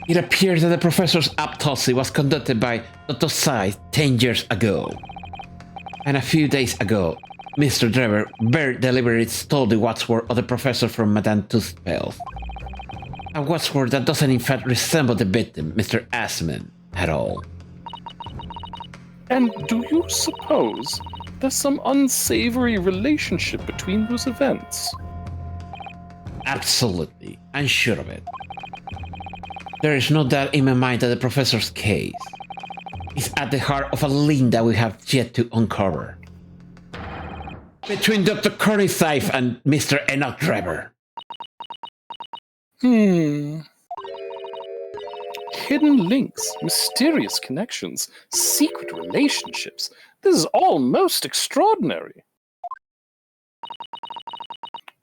It appears that the professor's autopsy was conducted by Dr. Sight 10 years ago. And a few days ago, Mr. Drebber very deliberately stole the watchword of the professor from Madame Tusspeil. A watchword that doesn't in fact resemble the victim, Mr. Asman, at all. And do you suppose there's some unsavory relationship between those events? Absolutely, I'm sure of it. There is no doubt in my mind that the professor's case is at the heart of a link that we have yet to uncover. Between Dr. Courtney Sight and Mr. Enoch Drebber. Hidden links, mysterious connections, secret relationships. This is all most extraordinary.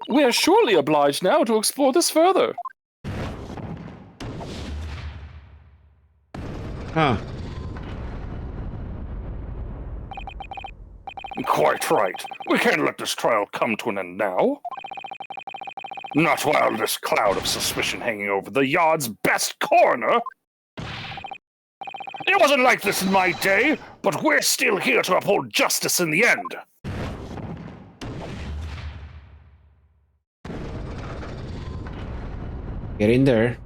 We are surely obliged now to explore this further. Huh. Quite right. We can't let this trial come to an end now. Not while this cloud of suspicion hanging over the yard's best coroner. It wasn't like this in my day, but we're still here to uphold justice in the end. Get in there.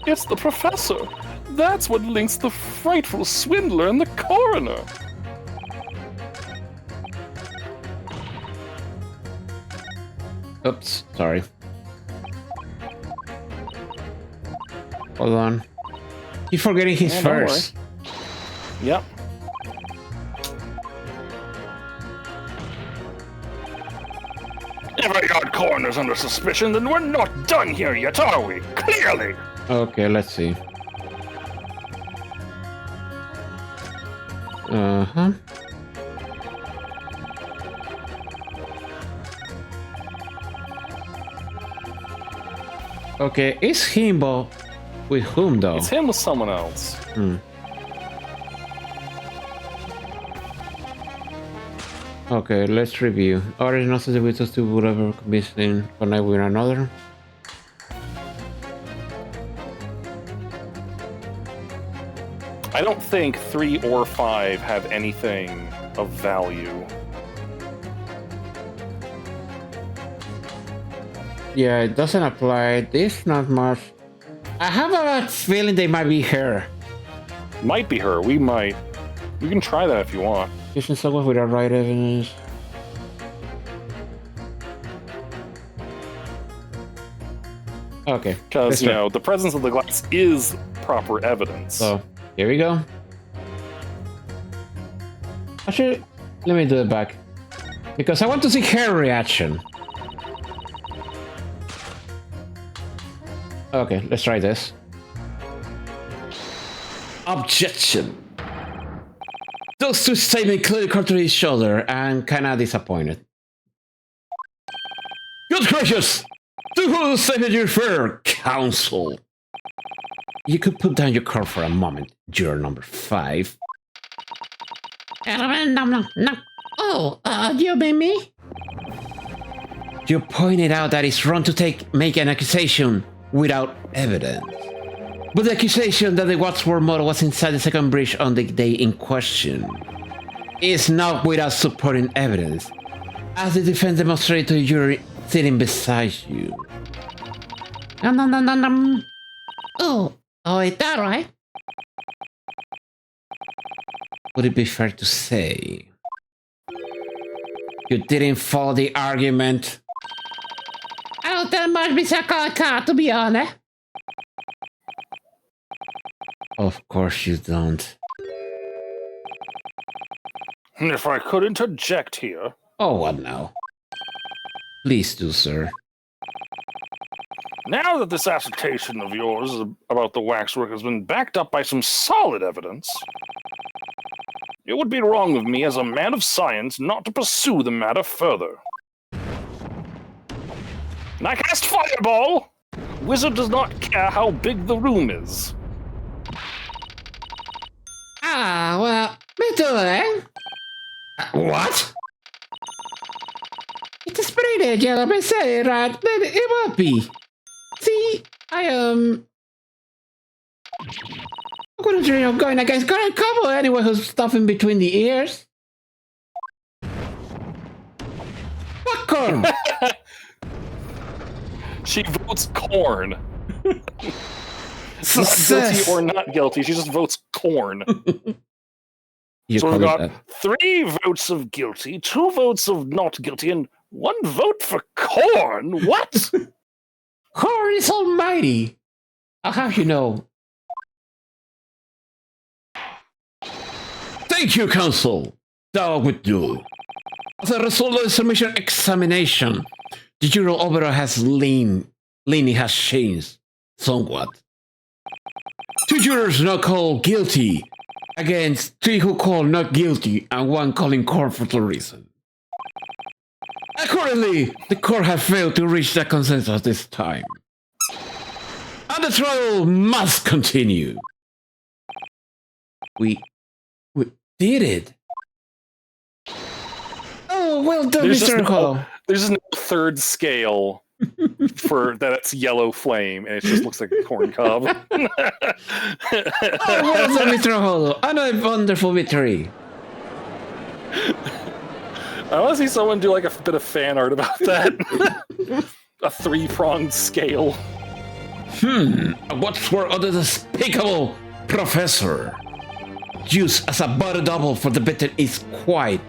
It's the professor. That's what links the frightful swindler and the coroner. Oops, sorry. Hold on. He's forgetting his Yeah, don't first. Yep. If a yard coroner's under suspicion, then we're not done here yet, are we? Clearly! Okay, let's see. Uh-huh. Okay, is he involved with whom though? It's him with someone else. Okay, let's review. Or is not susceptible to whatever combination connect with another. I don't think 3 or 5 have anything of value. Yeah, it doesn't apply. This not much. I have a feeling they might be her. Might be her. We can try that if you want. Using someone without right evidence. Okay. Because, let's you try. know, the presence of the glass is proper evidence. So, here we go. Actually, let me do it back. Because I want to see her reaction. Okay, let's try this. Objection. Those two statements clearly contradict each other And kinda disappointed. Good gracious! To whose statement you refer, counsel? You could put down your card for a moment, juror number 5. Oh, you mean me? You pointed out that it's wrong to make an accusation without evidence. But the accusation that the Wadsworth model was inside the second bridge on the day in question is not without supporting evidence, as the defense demonstrated to the jury sitting beside you. Oh, is that right? Would it be fair to say you didn't follow the argument? I don't that much Mr. Car, to be honest. Of course you don't. If I could interject here. Oh, what now? Please do, sir. Now that this assertion of yours about the waxwork has been backed up by some solid evidence, it would be wrong of me as a man of science not to pursue the matter further. And I cast Fireball! Wizard does not care how big the room is. Ah, well, me too, eh? What? It's a spray gentlemen say, right? Then it won't be. See, I'm gonna dream of going against current couple anyone who's stuff in between the ears. Popcorn! She votes corn. Not guilty or not guilty, she just votes corn. So we've got 3 votes of guilty, 2 votes of not guilty, and 1 vote for corn? What? Corn is almighty. I'll have you know. Thank you, counsel. That would do. As a result of the submission examination, the jury overall has leaning has changed somewhat. 2 jurors now called guilty against 3 who call not guilty and 1 calling court for the reason. Accordingly, the court has failed to reach that consensus this time. And the trial must continue. We did it. Oh, well done, Mr. Hall. There's no 3rd scale for that it's yellow flame, and it just looks like a corn cob. Oh, well done, Mr. Holo. Another wonderful victory. I want to see someone do like a bit of fan art about that. A 3-pronged scale. What's for other despicable professor? Use as a body double for the better is quite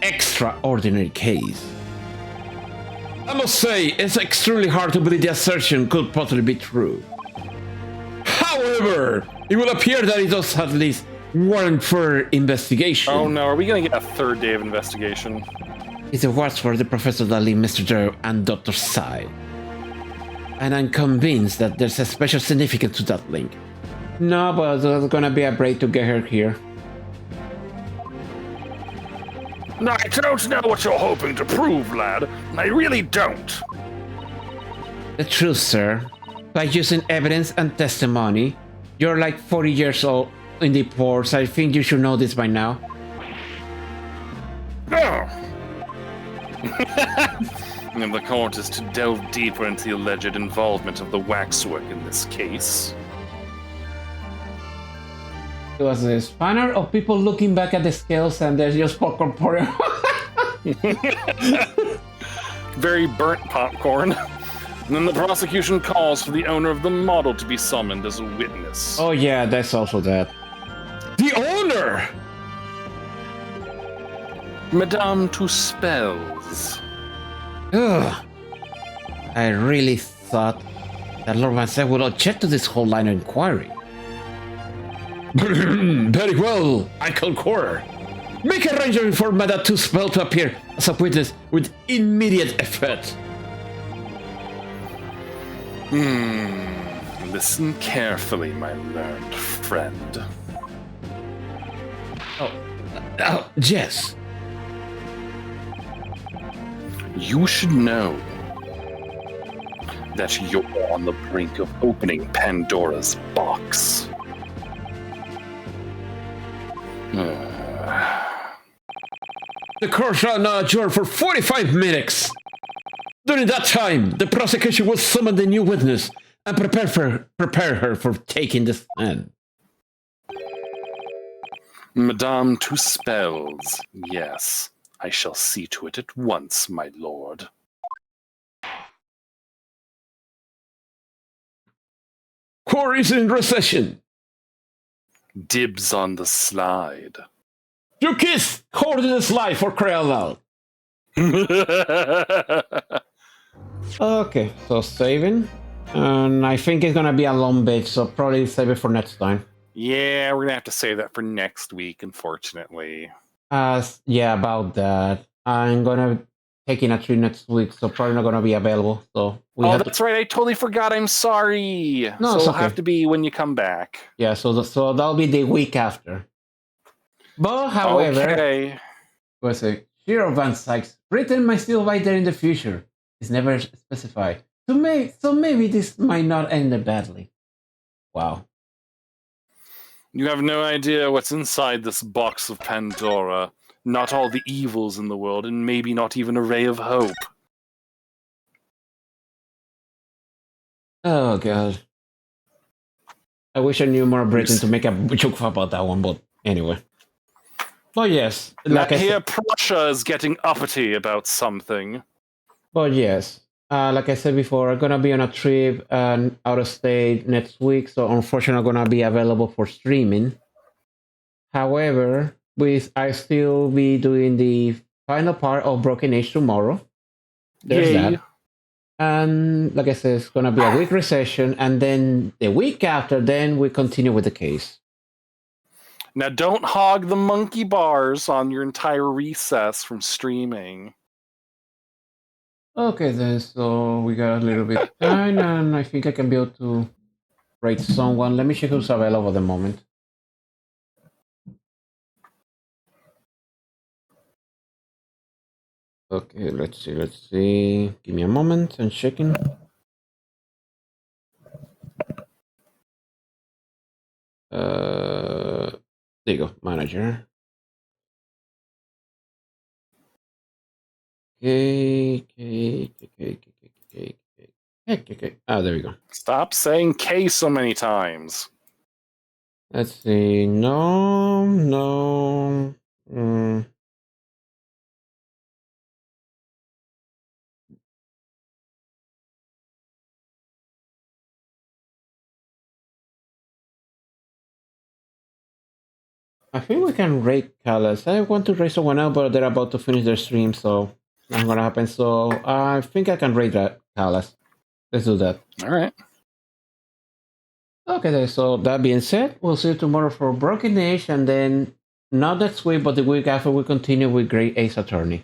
extraordinary case. I must say, it's extremely hard to believe the assertion could possibly be true. However, it will appear that it does at least warrant further investigation. Oh no, are we gonna get a 3rd day of investigation? It's a words for the professor that leave Mr. Drebber and Dr. Sai. And I'm convinced that there's a special significance to that link. No, but there's gonna be a break to get her here. I don't know what you're hoping to prove, lad. I really don't. The truth, sir. By using evidence and testimony, you're like 40 years old in the force. I think you should know this by now. Oh. And the court is to delve deeper into the alleged involvement of the waxwork in this case. It was this banner of people looking back at the scales and there's just popcorn pouring. Very burnt popcorn. And then the prosecution calls for the owner of the model to be summoned as a witness. Oh yeah, that's also that. The owner! Madame Tuspels. Ugh. I really thought that Lord Mansell would object to this whole line of inquiry. Very well, I concur. Make arrangement for Madame Tuspel to appear as a witness with immediate effect. Listen carefully, my learned friend. Yes. You should know that you're on the brink of opening Pandora's box. The court shall now adjourn for 45 minutes. During that time, the prosecution will summon the new witness and prepare her for taking the stand. Madame Tuspels, yes. I shall see to it at once, my lord. Court is in recession. Dibs on the slide. You kiss court in the slide for crying out loud. Okay, so saving. And I think it's gonna be a long bit, so probably save it for next time. Yeah, we're gonna have to save that for next week, unfortunately. Yeah, about that. I'm gonna take in a trip next week, so probably not gonna be available. So that's right. I totally forgot. I'm sorry. No, so it's it'll okay. have to be when you come back. Yeah, so that'll be the week after. But however, okay. was a Shiro Van Sykes written might still right there in the future. It's never specified. So maybe this might not end badly. Wow. You have no idea what's inside this box of Pandora. Not all the evils in the world, and maybe not even a ray of hope. Oh god. I wish I knew more Britain to make a joke about that one, but anyway. But yes, like I hear Prussia is getting uppity about something. But yes, like I said before, I'm gonna be on a trip and out of state next week, so unfortunately I'm gonna be available for streaming. However, I still be doing the final part of Broken Age tomorrow. There's that. And like I said, it's gonna be a week recession, and then the week after, then we continue with the case. Now, don't hog the monkey bars on your entire recess from streaming. Okay, then, so we got a little bit of time, and I think I can be able to rate someone. Let me check who's available at the moment. Okay, let's see. Give me a moment, I'm checking. There you go, manager. Okay. Ah, there we go. Stop saying K so many times. Let's see. No. I think we can rate Callas. I want to rate someone else, but they're about to finish their stream, so not gonna happen. So I think I can rate that Callas. Let's do that. All right. Okay, then, so that being said, we'll see you tomorrow for Broken Age, and then not next week, but the week after, we continue with Great Ace Attorney.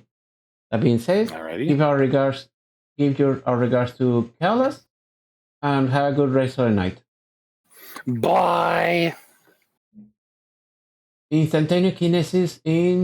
That being said, Alrighty. give our regards to Callas, and have a good rest of the night. Bye. Instantaneous kinesis in